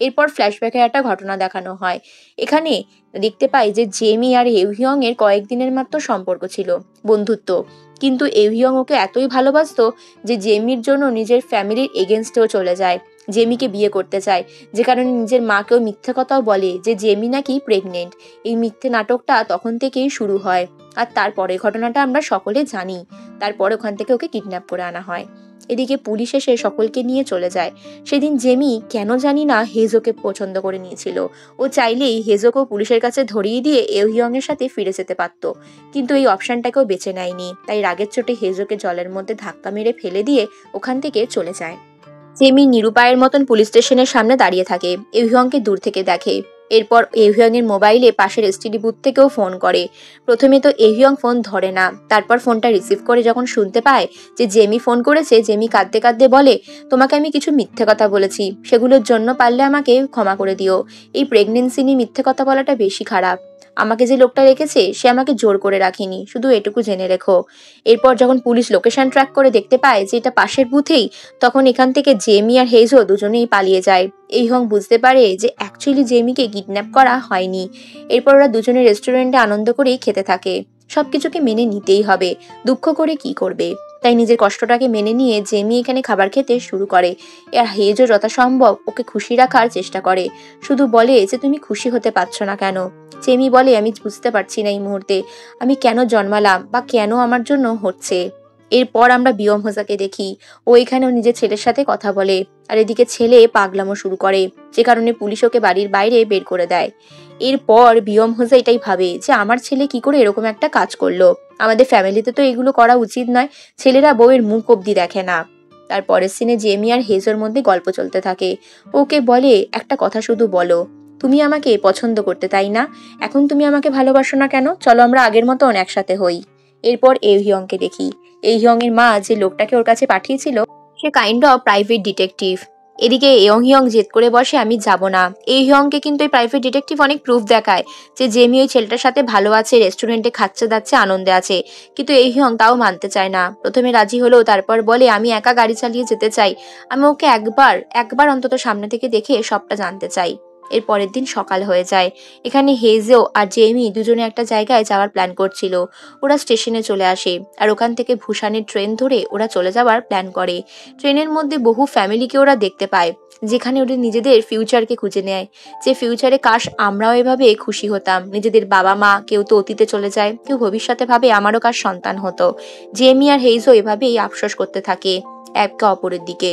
এরপর ফ্ল্যাশব্যাকের একটা ঘটনা দেখানো হয়। এখানে দেখতে পাই যে জেমি আর এউহিয়ং এর কয়েকদিনের মাত্র সম্পর্ক ছিল, বন্ধুত্ব। কিন্তু এউহিয়ং ওকে এতই ভালোবাসতো যে জেমির জন্য নিজের ফ্যামিলির এগেনস্টেও চলে যায়, জেমিকে বিয়ে করতে চায়, যে কারণে নিজের মাকেও মিথ্যে কথাও বলে যে জেমি নাকি প্রেগনেন্ট। এই মিথ্যে নাটকটা তখন থেকেই শুরু হয়, আর তারপরে ঘটনাটা আমরা সকলে জানি। তারপর ওখান থেকে ওকে কিডন্যাপ করে আনা হয়। এদিকে পুলিশ এসে সকলকে নিয়ে চলে যায়। সেদিন জেমি কেন জানি না হেজোকে পছন্দ করে নিয়েছিল। ও চাইলেই হেজোকেও পুলিশের কাছে ধরিয়ে দিয়ে এউহিয়ং এর সাথে ফিরে যেতে পারত, কিন্তু এই অপশনটাকেও বেছে নেয়নি। তাই রাগের চোটে হেজোকে জলের মধ্যে ধাক্কা মেরে ফেলে দিয়ে ওখান থেকে চলে যায়। জেমি নিরুপায়ের মতন পুলিশ স্টেশনের সামনে দাঁড়িয়ে থাকে, এউহিয়ংকে দূর থেকে দেখে। এরপর এউহিয়ং এর মোবাইলে পাশের এসটিডি বুথ থেকেও ফোন করে। প্রথমে তো এউহিয়ং ফোন ধরে না, তারপর ফোনটা রিসিভ করে যখন শুনতে পায় যে জেমি ফোন করেছে, জেমি কাঁদতে কাঁদতে বলে, তোমাকে আমি কিছু মিথ্যে কথা বলেছি, সেগুলোর জন্য পারলে আমাকে ক্ষমা করে দিও। এই প্রেগনেন্সি নিয়ে মিথ্যে কথা বলাটা বেশি খারাপ। আমাকে যে লোকটা রেখেছে সে আমাকে জোর করে রাখেনি, শুধু এটুকু জেনে রেখো। এরপর যখন পুলিশ লোকেশন ট্র্যাক করে দেখতে পায় যে এটা পাশের বুথেই, তখন এখান থেকে জেমি আর হেজো দুজনেই পালিয়ে যায়। এউহিয়ং বুঝতে পারে যে অ্যাকচুয়ালি জেমিকে কিডন্যাপ করা হয়নি। এরপর ওরা দুজনে রেস্টুরেন্টে আনন্দ করেই খেতে থাকে। সবকিছুকে মেনে নিতেই হবে, দুঃখ করে কি করবে। তাই নিজের কষ্টটাকে মেনে নিয়ে জেমি এখানে খাবার খেতে শুরু করে। আর হেজো যথাসম্ভব ওকে খুশি রাখার চেষ্টা করে, শুধু বলে যে তুমি খুশি হতে পারছো না কেন। জেমি বলে, আমি বুঝতে পারছি না এই মুহূর্তে আমি কেন জন্মালাম বা কেন আমার জন্য হচ্ছে। এরপর আমরা বিয়ম হোজাকে দেখি, ও এখানেও নিজের ছেলের সাথে কথা বলে, আর এদিকে ছেলে পাগলামো শুরু করে, যে কারণে পুলিশ ওকে বাড়ির বাইরে বের করে দেয়। এরপর বিয়ম হোজা এটাই ভাবে যে আমার ছেলে কি করে এরকম একটা কাজ করলো, আমাদের ফ্যামিলিতে তো এগুলো করা উচিত নয়, ছেলেরা বউয়ের মুখ অব্দি দেখে না। তারপরের সিনে জেমি আর হেজোর মধ্যে গল্প চলতে থাকে। ওকে বলে, একটা কথা শুধু বলো, তুমি আমাকে পছন্দ করতে, তাই না? এখন তুমি আমাকে ভালোবাসো না কেন? চলো আমরা আগের মতন একসাথে হই। এরপর এউহিয়ংকে দেখি। এউহিয়ং এর মা যে লোকটাকে ওর কাছে পাঠিয়েছিল সে কাইন্ড অফ প্রাইভেট ডিটেকটিভ। এদিকে এউহিয়ং জেদ করে বসে, আমি যাব না। এউহিয়ংকে কিন্তু এই প্রাইভেট ডিটেকটিভ অনেক প্রুফ দেখায় যে জেমি ওই ছেলেটার সাথে ভালো আছে, রেস্টুরেন্টে খাচ্ছে দাচ্ছে, আনন্দে আছে, কিন্তু এউহিয়ং তাও মানতে চায় না। প্রথমে রাজি হলেও তারপর বলে, আমি একা গাড়ি চালিয়ে যেতে চাই, আমি ওকে একবার অন্তত সামনে থেকে দেখে সবটা জানতে চাই। এর পরের দিন সকাল হয়ে যায়। এখানে হেজো আর জেমি দুজনে একটা জায়গায় যাওয়ার প্ল্যান করছিল। ওরা স্টেশনে চলে আসে, আর ওখান থেকে ভুসানের ট্রেন ধরে ওরা চলে যাওয়ার প্ল্যান করে। ট্রেনের মধ্যে বহু ফ্যামিলিকে ওরা দেখতে পায়, যেখানে ওদের নিজেদের ফিউচারকে খুঁজে নেয়, যে ফিউচারে কাশ আমরাও এভাবে খুশি হতাম। নিজেদের বাবা মা কেউ তো অতীতে চলে যায়, কেউ ভবিষ্যতে ভাবে আমারও কাশ সন্তান হতো। জেমি আর হেজো এভাবেই আফসোস করতে থাকে একে অপরের দিকে।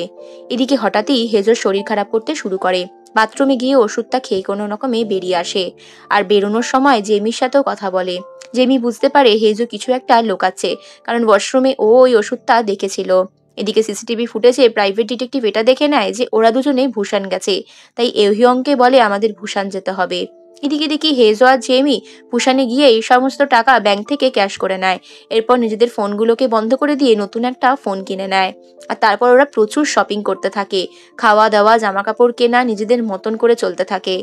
এদিকে হঠাৎই হেজোর শরীর খারাপ করতে শুরু করে। বাথরুমে গিয়ে ওষুধটা খেয়ে কোনো রকমে বেরিয়ে আসে, আর বেরোনোর সময় জেমির সাথেও কথা বলে। জেমি বুঝতে পারে হেজো কিছু একটা লোকাচ্ছে, কারণ ওয়াশরুমে ও ওই ওষুধটা দেখেছিল। এদিকে সিসিটিভি ফুটেজে প্রাইভেট ডিটেকটিভ এটা দেখে নেয় যে ওরা দুজনে ভুসান গেছে, তাই এহিয়ংকে বলে আমাদের ভুসান যেতে হবে। এদিকে দেখি হেজো আর জেমি ভুসানে গিয়ে এই সমস্ত টাকা ব্যাংক থেকে ক্যাশ করে নেয়। এরপর নিজেদের ফোনগুলোকে বন্ধ করে দিয়ে নতুন একটা ফোন কিনে নেয়। আর তারপর ওরা প্রচুর শপিং করতে থাকে, খাওয়া দাওয়া জামা কাপড় কেনা, নিজেদের মতন করে চলতে থাকে।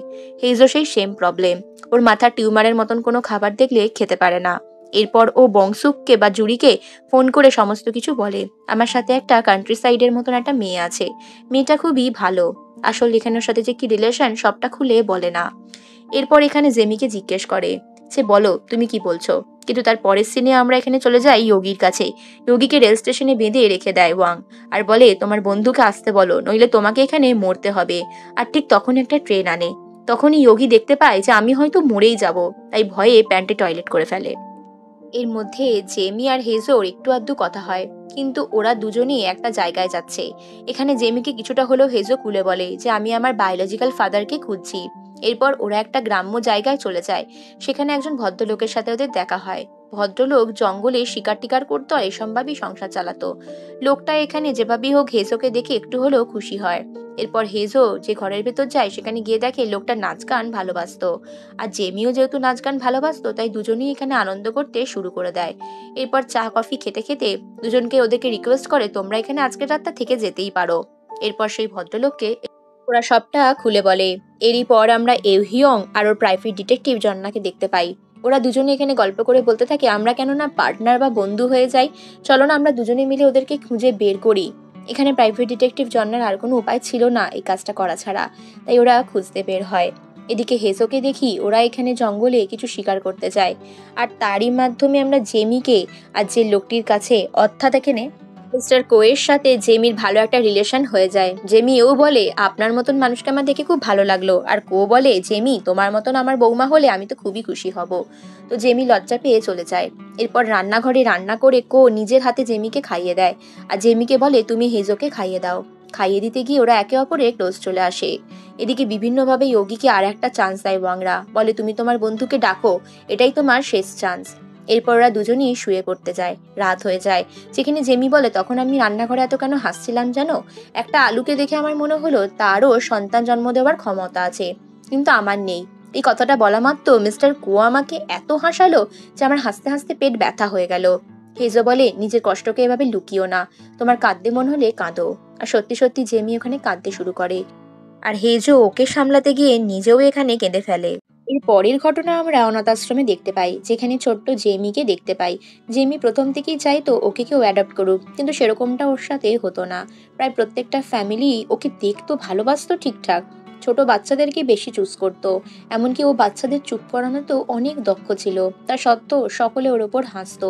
হেজো সেই সেম প্রবলেম, ওর মাথার টিউমারের মতন কোনো খাবার দেখলে খেতে পারে না। এরপর ও বংশুককে বা জুরিকে ফোন করে সমস্ত কিছু বলে। আমার সাথে একটা কান্ট্রি সাইডের মতন একটা মেয়ে আছে, মেয়েটা খুবই ভালো, আসল লেখানোর সাথে যে কি রিলেশন সবটা খুলে বলে না। এরপর এখানে জেমিকে জিজ্ঞেস করে, সে বলো তুমি কি বলছো। কিন্তু তার পরের সিনে আমরা এখানে চলে যাই যোগীর কাছে। যোগীকে রেল স্টেশনে বেঁধে রেখে দেয় ওয়াং, আর বলে তোমার বন্ধুকে আসতে বলো, নইলে তোমাকে এখানে মরতে হবে। আর ঠিক তখন একটা ট্রেন আনে। তখনই যোগী দেখতে পায় যে আমি হয়তো মরেই যাব, তাই ভয়ে প্যান্টে টয়লেট করে ফেলে। এর মধ্যে জেমি আর হেজোর একটু আধটু কথা হয়, কিন্তু ওরা দুজনেই একটা জায়গায় যাচ্ছে। এখানে জেমিকে কিছুটা হলেও হেজো খুলে বলে যে আমি আমার বায়োলজিক্যাল ফাদারকে খুঁজছি। এরপর ওরা একটা গ্রাম্য জায়গায় চলে যায়। সেখানে একজন ভদ্রলোকের সাথে ওদের দেখা হয়। ভদ্রলোক জঙ্গলে শিকার টিকার করতো আর এসম্ভাবেই সংসার চালাতো। লোকটা এখানে যেভাবেই হোক হেজোকে দেখে একটু হলেও খুশি হয়। এরপর হেজো যে ঘরের ভেতর যায় সেখানে গিয়ে দেখে লোকটা নাচ গান ভালোবাসতো। আর জেমিও যেহেতু নাচ গান ভালোবাসতো, তাই দুজনেই এখানে আনন্দ করতে শুরু করে দেয়। এরপর চা কফি খেতে খেতে দুজনকে ওদেরকে রিকোয়েস্ট করে তোমরা এখানে আজকের রাতটা থেকে যেতেই পারো। এরপর সেই ভদ্রলোককে ওরা সবটা খুলে বলে। এরই পর আমরা এহিয়ং আর ওর প্রাইভেট ডিটেকটিভ জন্নাকে দেখতে পাই। ওরা দুজনে এখানে গল্প করে বলতে থাকে আমরা কেন না পার্টনার বা বন্ধু হয়ে যাই, চলো না আমরা দুজনে মিলে ওদেরকে খুঁজে বের করি। এখানে প্রাইভেট ডিটেকটিভ জন্নার আর কোনো উপায় ছিল না এই কাজটা করা ছাড়া, তাই ওরা খুঁজতে বের হয়। এদিকে হেজোকে দেখি ওরা এখানে জঙ্গলে কিছু শিকার করতে যায়, আর তারই মাধ্যমে আমরা জেমিকে আর যে লোকটির কাছে, অর্থাৎ এখানে মিস্টার কোয়ের সাথে জেমির ভালো একটা রিলেশন হয়ে যায়। জেমি ও বলে আপনার মতন মানুষকে আমার দেখে খুব ভালো লাগলো, আর কো বলে জেমি তোমার মতন আমার বৌমা হলে আমি তো খুবই খুশি হব। তো জেমি লজ্জা পেয়ে চলে যায়। এরপর রান্নাঘরে রান্না করে কো নিজের হাতে জেমিকে খাইয়ে দেয়, আর জেমিকে বলে তুমি হেজোকে খাইয়ে দাও। খাইয়ে দিতে গিয়ে ওরা একে অপরে ক্লোজ চলে আসে। এদিকে বিভিন্নভাবে যোগীকে আর একটা চান্স দেয় ওয়াংরা, বলে তুমি তোমার বন্ধুকে ডাকো, এটাই তোমার শেষ চান্স। এরপর ওরা দুজনেই শুয়ে পড়তে যায়। রাত হয়ে যায়। যেখানে জেমি বলে তখন আমি রান্নাঘরে এত কেন হাসছিলাম জানো, একটা আলুকে দেখে আমার মনে হলো তারও সন্তান জন্ম দেওয়ার ক্ষমতা আছে, কিন্তু আমার নেই। এই কথাটা বলা মাত্র মিস্টার কো আমাকে এত হাসালো যে আমার হাসতে হাসতে পেট ব্যথা হয়ে গেল। হেজো বলে নিজের কষ্টকে এভাবে লুকিও না, তোমার কাঁদতে মন হলে কাঁদো। আর সত্যি সত্যি জেমি ওখানে কাঁদতে শুরু করে, আর হেজো ওকে সামলাতে গিয়ে নিজেও এখানে কেঁদে ফেলে। এর পরের ঘটনা আমরা অনাথ আশ্রমে দেখতে পাই, যেখানে ছোট্ট জেমিকে দেখতে পাই। জেমি প্রথম থেকেই চাইতো ওকে কেউ অ্যাডপ্ট করুক, কিন্তু সেরকমটা ওর সাথে হতো না। প্রায় প্রত্যেকটা ফ্যামিলি ওকে দেখতো, ভালোবাসতো ঠিকঠাক, ছোট বাচ্চাদেরকে বেশি চুজ করতো। এমনকি ও বাচ্চাদের চুপ করানোতেও অনেক দক্ষ ছিল, তা সত্ত্বেও সকলে ওর ওপর হাসতো।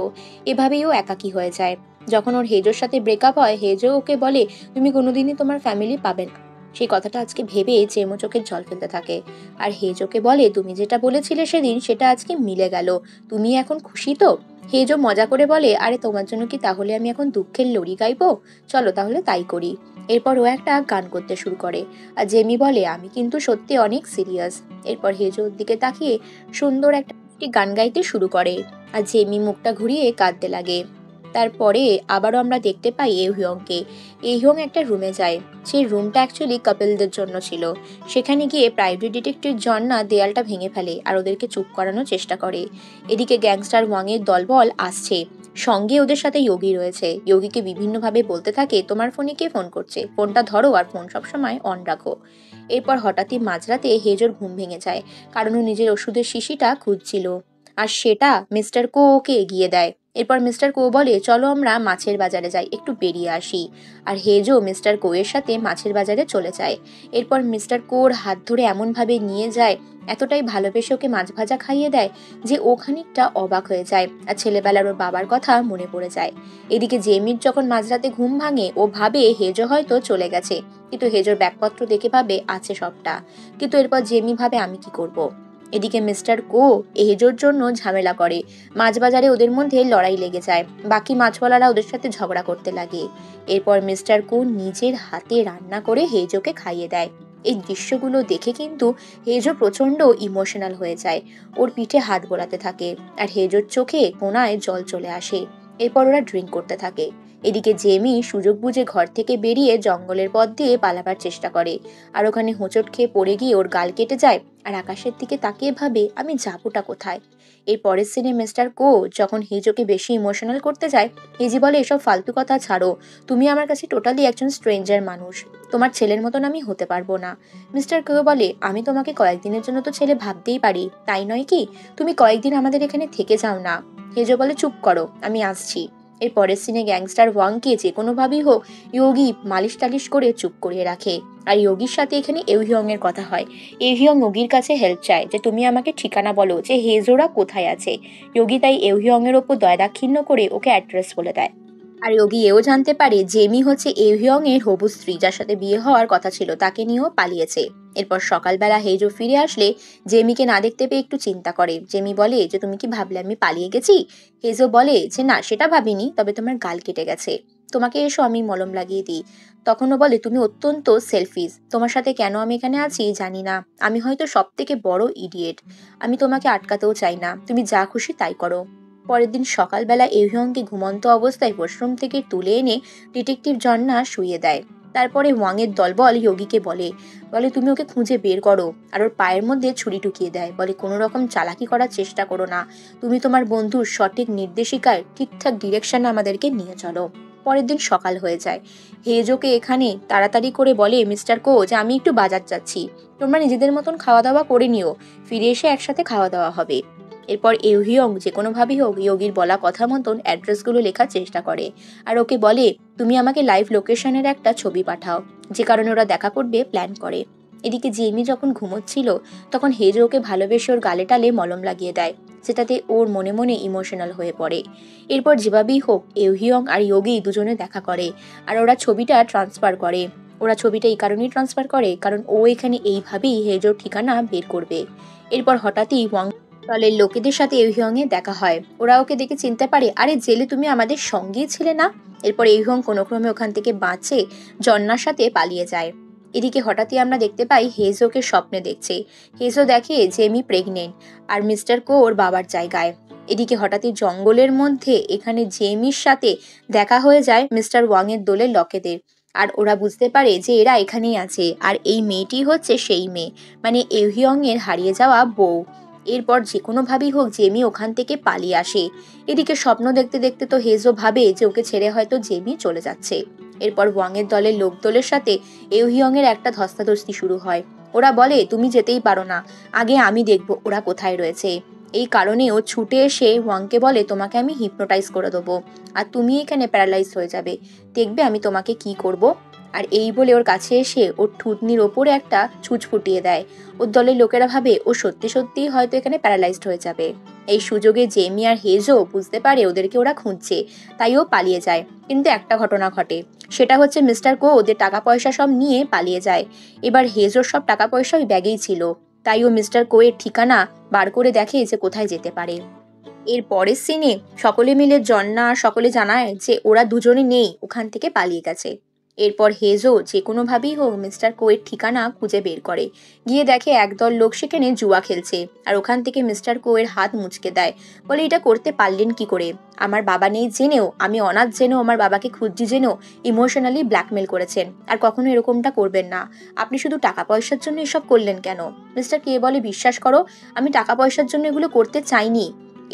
এভাবেই ও একাকী হয়ে যায়। যখন ওর হেজোর সাথে ব্রেকআপ হয়, হেজো ওকে বলে তুমি কোনোদিনই তোমার ফ্যামিলি পাবে না। সেই কথাটা আজকে ভেবে জেমো চোখের জল ফেলতে থাকে। আর হেজোকে বলে তুমি যেটা বলেছিলে সেদিন সেটা আজকে মিলে গেল, তুমি এখন খুশি তো। হেজো মজা করে বলে আরে তোমার জন্য কি তাহলে আমি এখন দুঃখের লড়ি গাইবো, চলো তাহলে তাই করি। এরপর ও একটা গান করতে শুরু করে, আর জেমি বলে আমি কিন্তু সত্যি অনেক সিরিয়াস। এরপর হেজোর দিকে তাকিয়ে সুন্দর একটা গান গাইতে শুরু করে, আর জেমি মুখটা ঘুরিয়ে কাঁদতে লাগে। তারপরে আবারও আমরা দেখতে পাই এহিয়ংকে। এহিয়ং একটা রুমে যায়। সেই রুমটা অ্যাকচুয়ালি কাপলদের জন্য ছিল। সেখানে গিয়ে প্রাইভেট ডিটেকটিভ জন্না দেয়ালটা ভেঙে ফেলে আর ওদেরকে চুপ করানোর চেষ্টা করে। এদিকে গ্যাংস্টার ওয়াংয়ের দলবল আসছে, সঙ্গে ওদের সাথে যোগী রয়েছে। যোগীকে বিভিন্নভাবে বলতে থাকে তোমার ফোনে কে ফোন করছে, ফোনটা ধরো আর ফোন সবসময় অন রাখো। এরপর হঠাৎই মাঝরাতে হেজোর ঘুম ভেঙে যায়, কারণ ও নিজের ওষুধের শিশিটা খুঁজছিল, আর সেটা মিস্টার কো ওকে এগিয়ে দেয়। এরপর মিস্টার কো বলে চলো আমরা মাছের বাজারে যাই, একটু বেরিয়ে আসি। আর হেজো মিস্টার কো এর সাথে মাছের বাজারে চলে যায়। এরপর মিস্টার কোর হাত ধরে এমনভাবে নিয়ে যায়, এতটাই ভালোবেসে ওকে মাছ ভাজা খাইয়ে দেয় যে ও খানিকটা অবাক হয়ে যায়, আর ছেলেবেলার ওর বাবার কথা মনে পড়ে যায়। এদিকে জেমির যখন মাঝরাতে ঘুম ভাঙে, ও ভাবে হেজো হয়তো চলে গেছে, কিন্তু হেজোর ব্যাগপত্র দেখে ভাবে আছে সবটা। কিন্তু এরপর জেমি ভাবে আমি কি করব। এদিকে মিস্টার কো হেজোর জন্য ঝামেলা করে, মাছ বাজারে ওদের মধ্যে লড়াই লেগে যায়, বাকি মাছওয়ালারা ওদের সাথে ঝগড়া করতে লাগে। এরপর মিস্টার কো নিজের হাতে রান্না করে হেজোকে খাইয়ে দেয়। এই দৃশ্যগুলো দেখে কিন্তু হেজো প্রচন্ড ইমোশনাল হয়ে যায়, ওর পিঠে হাত বোলাতে থাকে, আর হেজোর চোখে কোনায় জল চলে আসে। এরপর ওরা ড্রিঙ্ক করতে থাকে। এদিকে জেমি সুযোগ বুঝে ঘর থেকে বেরিয়ে জঙ্গলের পথ দিয়ে পালাবার চেষ্টা করে, আর ওখানে হোঁচট খেয়ে পড়ে গিয়ে ওর গাল কেটে যায়। আর আকাশের দিকে তাকিয়ে ভাবে আমি যাবোটা কোথায়। এই পরের সিনে মিস্টার কো যখন হেজোকে বেশি ইমোশনাল করতে যায়, হেজি বলে এসব ফালতু কথা ছাড়ো, তুমি আমার কাছে টোটালি একজন স্ট্রেঞ্জার মানুষ, তোমার ছেলের মতন আমি হতে পারবো না। মিস্টার কো বলে আমি তোমাকে কয়েকদিনের জন্য তো ছেলে ভাবতেই পারি, তাই নয় কি? তুমি কয়েকদিন আমাদের এখানে থেকে যাও না। হেজো বলে চুপ করো, আমি আসছি। এর পরের সিনে গ্যাংস্টার ওয়াংকে যে কোনোভাবেই হোক ইয়োগি মালিশ টালিশ করে চুপ করিয়ে রাখে। আর ইয়োগির সাথে এখানে এউহিয়ং এর কথা হয়। এউহিয়ং ইয়োগির কাছে হেল্প চায় যে তুমি আমাকে ঠিকানা বলো যে হেজোরা কোথায় আছে। ইয়োগি তাই এউহিয়ং এর ওপর দয়া দাক্ষিণ্য করে ওকে অ্যাড্রেস বলে দেয়। আর ইয়োগি এও জানতে পারে জেমি হচ্ছে এউহিয়ং এর হবু স্ত্রী, যার সাথে বিয়ে হওয়ার কথা ছিল, তাকে নিয়েও পালিয়েছে। এরপর সকালবেলা হেজো ফিরে আসলে জেমিকে না দেখতে পেয়ে একটু চিন্তা করে। জেমি বলে যে তুমি কি ভাবলে আমি পালিয়ে গেছি? হেজো বলে যে না, সেটা ভাবিনি, তবে তোমার গাল কেটে গেছে, তোমাকে এসো আমি মলম লাগিয়ে দিই। তখনও বলে তুমি অত্যন্ত সেলফিশ, তোমার সাথে কেন আমি এখানে আছি জানি না, আমি হয়তো সব থেকে বড় ইডিয়েট, আমি তোমাকে আটকাতেও চাই না, তুমি যা খুশি তাই করো। পরের দিন সকালবেলা এউহিয়ংকে ঘুমন্ত অবস্থায় ওয়াশরুম থেকে তুলে এনে ডিটেকটিভ জন্না শুইয়ে দেয়। তারপরে ওয়াং এর দলবল ইয়োগিকে বলে বলে তুমি ওকে খুঁজে বের করো, আর ওর পায়ের মধ্যে ছুরি ঢুকিয়ে দেয়। বলে কোনো রকম চালাকি করার চেষ্টা করো না, তুমি তোমার বন্ধুর সঠিক নির্দেশিকায় ঠিকঠাক ডিরেকশনে আমাদেরকে নিয়ে চলো। পরের দিন সকাল হয়ে যায়। হেজোকে এখানে তাড়াতাড়ি করে বলে মিস্টার কো যে আমি একটু বাজার যাচ্ছি, তোমরা নিজেদের মতন খাওয়া দাওয়া করে নিও, ফিরে এসে একসাথে খাওয়া দাওয়া হবে। এরপর এউহিয়ং যে কোনোভাবেই হোক ইয়োগির বলা কথা মতন অ্যাড্রেসগুলো লেখার চেষ্টা করে, আর ওকে বলে তুমি আমাকে লাইভ লোকেশনের একটা ছবি পাঠাও, যে কারণে ওরা দেখা করবে প্ল্যান করে। এদিকে জেমি যখন ঘুমোচ্ছিল তখন হেজো ওকে ভালোবেসে ওর গালে টালে মলম লাগিয়ে দেয়, যেটাতে ওর মনে মনে ইমোশনাল হয়ে পড়ে। এরপর যেভাবেই হোক এউহিয়ং আর ইয়োগি দুজনে দেখা করে, আর ওরা ছবিটা ট্রান্সফার করে। ওরা ছবিটা এই কারণেই ট্রান্সফার করে কারণ ও এখানে এইভাবেই হেজোর ঠিকানা বের করবে। এরপর হঠাৎই ওয়াং দলের লোকেদের সাথে এউহিয়ং এর দেখা হয়। ওরা ওকে দেখে চিনতে পারে, আরে জেলে তুমি আমাদের সঙ্গেই ছিলে না। এরপর এউহিয়ং কোনো ক্রমে ওখান থেকে বাঁচে জন্নার সাথে পালিয়ে যায়। এদিকে হঠাৎই আমরা দেখতে পাই হেজোকে স্বপ্নে দেখছে। হেজো দেখে জেমি প্রেগনেন্ট আর মিস্টার কো ওর বাবার জায়গায়। এদিকে হঠাৎই জঙ্গলের মধ্যে এখানে জেমির সাথে দেখা হয়ে যায় মিস্টার ওয়াং এর দলের লোকেদের। আর ওরা বুঝতে পারে যে এরা এখানেই আছে, আর এই মেয়েটি হচ্ছে সেই মেয়ে, মানে এউহিয়ং এর হারিয়ে যাওয়া বউ। এরপর যে কোনোভাবেই হোক জেমি ওখান থেকে পালিয়ে আসে। এদিকে স্বপ্ন দেখতে দেখতে তো হেজো ভাবে যে ওকে ছেড়ে হয়তো জেমি চলে যাচ্ছে। এরপর ওয়াংয়ের দলের লোকদলের সাথে এউহিয়ং এর একটা ধস্তাধস্তি শুরু হয়। ওরা বলে তুমি যেতেই পারো না, আগে আমি দেখব ওরা কোথায় রয়েছে। এই কারণে ও ছুটে এসে ওয়াংকে বলে তোমাকে আমি হিপনোটাইজ করে দেবো, আর তুমি এখানে প্যারালাইজ হয়ে যাবে, দেখবে আমি তোমাকে কি করব। আর এই বলে ওর কাছে এসে ওর ঠুটনির ওপরে একটা ছুঁচ ফুটিয়ে দেয়। ওর দলের লোকেরা ভাবে ও সত্যি সত্যিই হয়তো এখানে প্যারালাইজড হয়ে যাবে। এই সুযোগে জেমি আর হেজো বুঝতে পারে ওদেরকে ওরা খুঁজছে, তাই ও পালিয়ে যায়। কিন্তু একটা ঘটনা ঘটে, সেটা হচ্ছে মিস্টার কো ওদের টাকা পয়সা সব নিয়ে পালিয়ে যায়। এবার হেজোর সব টাকা পয়সা ওই ব্যাগেই ছিল, তাই ও মিস্টার কো এর ঠিকানা বার করে দেখে যে কোথায় যেতে পারে। এর পরের সিনে সকলে মিলে জন্না আর সকলে জানায় যে ওরা দুজনে নেই, ওখান থেকে পালিয়ে গেছে। এরপর হেজো যে কোনোভাবেই হোক মিস্টার কোয়ের ঠিকানা খুঁজে বের করে, গিয়ে দেখে একদল লোক সেখানে জুয়া খেলছে, আর ওখান থেকে মিস্টার কোয়ের হাত মুচকে দেয়। বলে এটা করতে পারলেন কি করে? আমার বাবা নেই জেনেও, আমি অনাথ জেনেও, আমার বাবাকে খুঁজছি জেনেও ইমোশনালি ব্ল্যাকমেল করেছেন, আর কখনো এরকমটা করবেন না। আপনি শুধু টাকা পয়সার জন্য এসব করলেন কেন? মিস্টার কে বলে বিশ্বাস করো, আমি টাকা পয়সার জন্য এগুলো করতে চাইনি।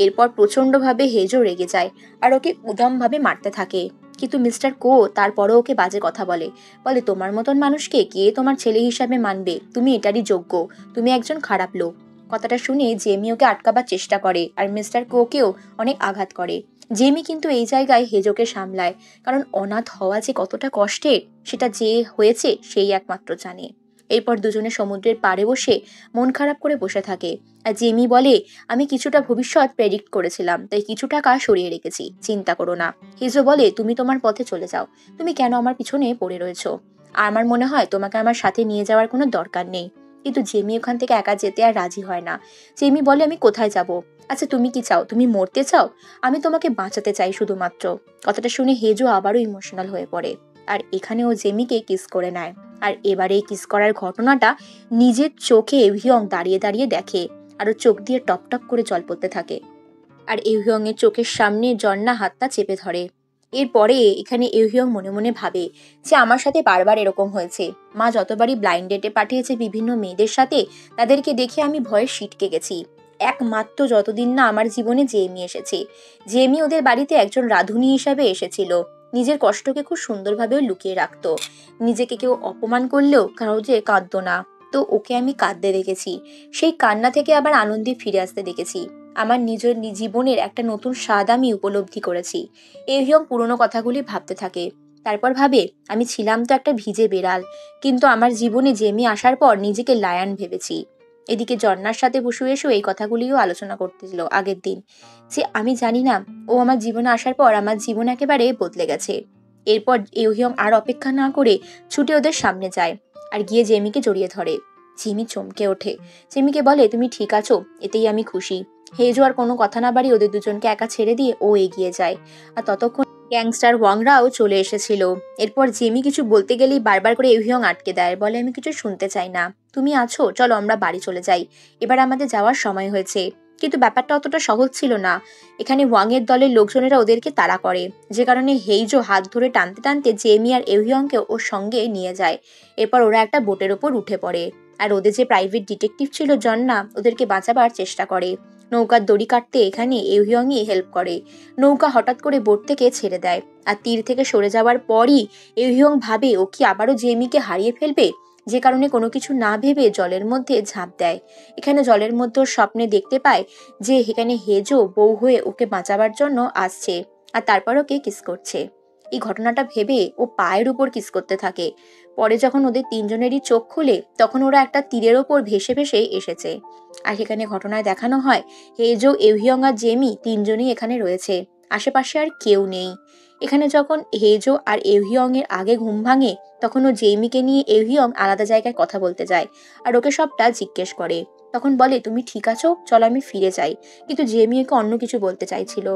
এরপর প্রচন্ডভাবে হেজো রেগে যায় আর ওকে উদমভাবে মারতে থাকে। কিন্তু মিস্টার কো তারপরও ওকে বাজে কথা বলে। বলে তোমার মতন মানুষকে কে তোমার ছেলে হিসাবে মানবে, তুমি এটারই যোগ্য, তুমি একজন খারাপ লোক। কথাটা শুনে জেমি ওকে আটকাবার চেষ্টা করে আর মিস্টার কোকেও অনেক আঘাত করে। জেমি কিন্তু এই জায়গায় হেজোকে সামলায়, কারণ অনাথ হওয়া যে কতটা কষ্টের সেটা যে হয়েছে সেই একমাত্র জানে। এরপর দুজনে সমুদ্রের পাড়ে বসে মন খারাপ করে বসে থাকে। আর জেমি বলে আমি কিছুটা ভবিষ্যৎ প্রেডিক্ট করেছিলাম, তাই কিছু টাকা সরিয়ে রেখেছি, চিন্তা করো না। হিজো বলে তুমি তোমার পথে চলে যাও, তুমি কেন আমার পিছনে পড়ে রয়েছো? আর আমার মনে হয় তোমাকে আমার সাথে নিয়ে যাওয়ার কোনো দরকার নেই। কিন্তু জেমি ওখান থেকে একা যেতে আর রাজি হয় না। জেমি বলে আমি কোথায় যাব? আচ্ছা তুমি কি চাও? তুমি মরতে চাও? আমি তোমাকে বাঁচাতে চাই শুধুমাত্র। কথাটা শুনে হেজো আবারও ইমোশনাল হয়ে পড়ে, আর এখানে ও জেমিকে কিস করে নেয়। আর এবারে কিস করার ঘটনাটা নিজের চোখে এভিয়ং দাঁড়িয়ে দাঁড়িয়ে দেখে, আরো চোখ দিয়ে টপ টপ করে জল পড়তে থাকে। আর এভিয়ং এর চোখের সামনে জন্না হাতটা চেপে ধরে। এরপরে এখানে ইউহিয়ং মনে মনে ভাবে যে আমার সাথে বারবার এরকম হয়েছে। মা যতবারই ব্লাইন্ড ডেটে পাঠিয়েছে বিভিন্ন মেয়েদের সাথে, তাদেরকে দেখে আমি ভয়ে সিটকে গেছি। একমাত্র যতদিন না আমার জীবনে জেমি এসেছে। জেমি ওদের বাড়িতে একজন রাঁধুনি হিসাবে এসেছিল। নিজের কষ্টকে খুব সুন্দরভাবে লুকিয়ে রাখতো। নিজেকে কেউ অপমান করলেও কাউকে কাঁদতো না। তো ওকে আমি কাঁদতে দেখেছি। সেই কান্না থেকে আবার আনন্দে ফিরে আসতে দেখেছি। আমার নিজের জীবনের একটা নতুন স্বাদ আমি উপলব্ধি করেছি। এহিয়ং পুরনো কথাগুলি ভাবতে থাকে। তারপর ভাবে, আমি ছিলাম তো একটা ভিজে বেড়াল, কিন্তু আমার জীবনে জেমি আসার পর নিজেকে লায়ন ভেবেছি। এদিকে জন্নার সাথে বসে এসেও এই কথাগুলিও আলোচনা করতেছিল আগের দিন, যে আমি জানি না ও আমার জীবনে আসার পর আমার জীবন একেবারে বদলে গেছে। এরপর এহিয়ং আর অপেক্ষা না করে ছুটে ওদের সামনে যায় আর গিয়ে জেমিকে জড়িয়ে ধরে। জিমি চমকে ওঠে। জেমিকে বলে, তুমি ঠিক আছো? এতেই আমি খুশি। হেজো আর কোনো কথা না বাড়িয়ে ওদের দুজনকে একা ছেড়ে দিয়ে ও এগিয়ে যায়। আর ততক্ষণ গ্যাংস্টার ওয়াংরাও চলে এসেছিল। এরপর জেমি কিছু বলতে গেলেই বারবার করে এহিয়ং আটকে দেয়, বলে আমি কিছু শুনতে চাই না। তুমি আছো, চলো আমরা বাড়ি চলে যাই, এবার আমাদের যাওয়ার সময় হয়েছে। কিন্তু ব্যাপারটা অতটা সহজ ছিল না। এখানে ওয়াং এর দলের লোকজনেরা ওদেরকে তাড়া করে, যে কারণে হেইজো হাত ধরে টানতে টানতে জেমি আর এহিয়ংকে ওর সঙ্গে নিয়ে যায়। এরপর ওরা একটা বোটের ওপর উঠে পড়ে। আর ওদের যে প্রাইভেট ডিটেকটিভ ছিল জন্না, ওদেরকে বাঁচাবার চেষ্টা করে। নৌকার দড়ি কাটতে এখানে এহিয়ংই হেল্প করে। নৌকা হঠাৎ করে বোট থেকে ছেড়ে দেয়। আর তীর থেকে সরে যাওয়ার পরই এহিয়ং ভাবে ও কি আবারও জেমিকে হারিয়ে ফেলবে, যে কারণে কোনো কিছু না ভেবে জলের মধ্যে ঝাঁপ দেয়। এখানে জলের মধ্যে স্বপ্নে দেখতে পায় যে এখানে হেজো বউ হয়ে ওকে বাঁচাবার জন্য আসছে, আর তারপর ওকে কিস করছে। এই ঘটনাটা ভেবে ও পায়ের উপর কিস করতে থাকে। পরে যখন ওদের তিনজনেরই চোখ খুলে, তখন ওরা একটা তীরের ওপর ভেসে ভেসে এসেছে। আর সেখানে ঘটনায় দেখানো হয় হেজো, এহিয়ং আর জেমি তিনজনই এখানে রয়েছে। আশেপাশে আর কেউ নেই। এখানে যখন হেজো আর এহিয়ং এর আগে ঘুম ভাঙে, তখন ও জেমিকে নিয়ে এহিয়ং আলাদা জায়গায় কথা বলতে যায় আর ওকে সবটা জিজ্ঞেস করে। তখন বলে, তুমি ঠিক আছো, চলো আমি ফিরে যাই। কিন্তু জেমি ওকে অন্য কিছু বলতে চাইছিল।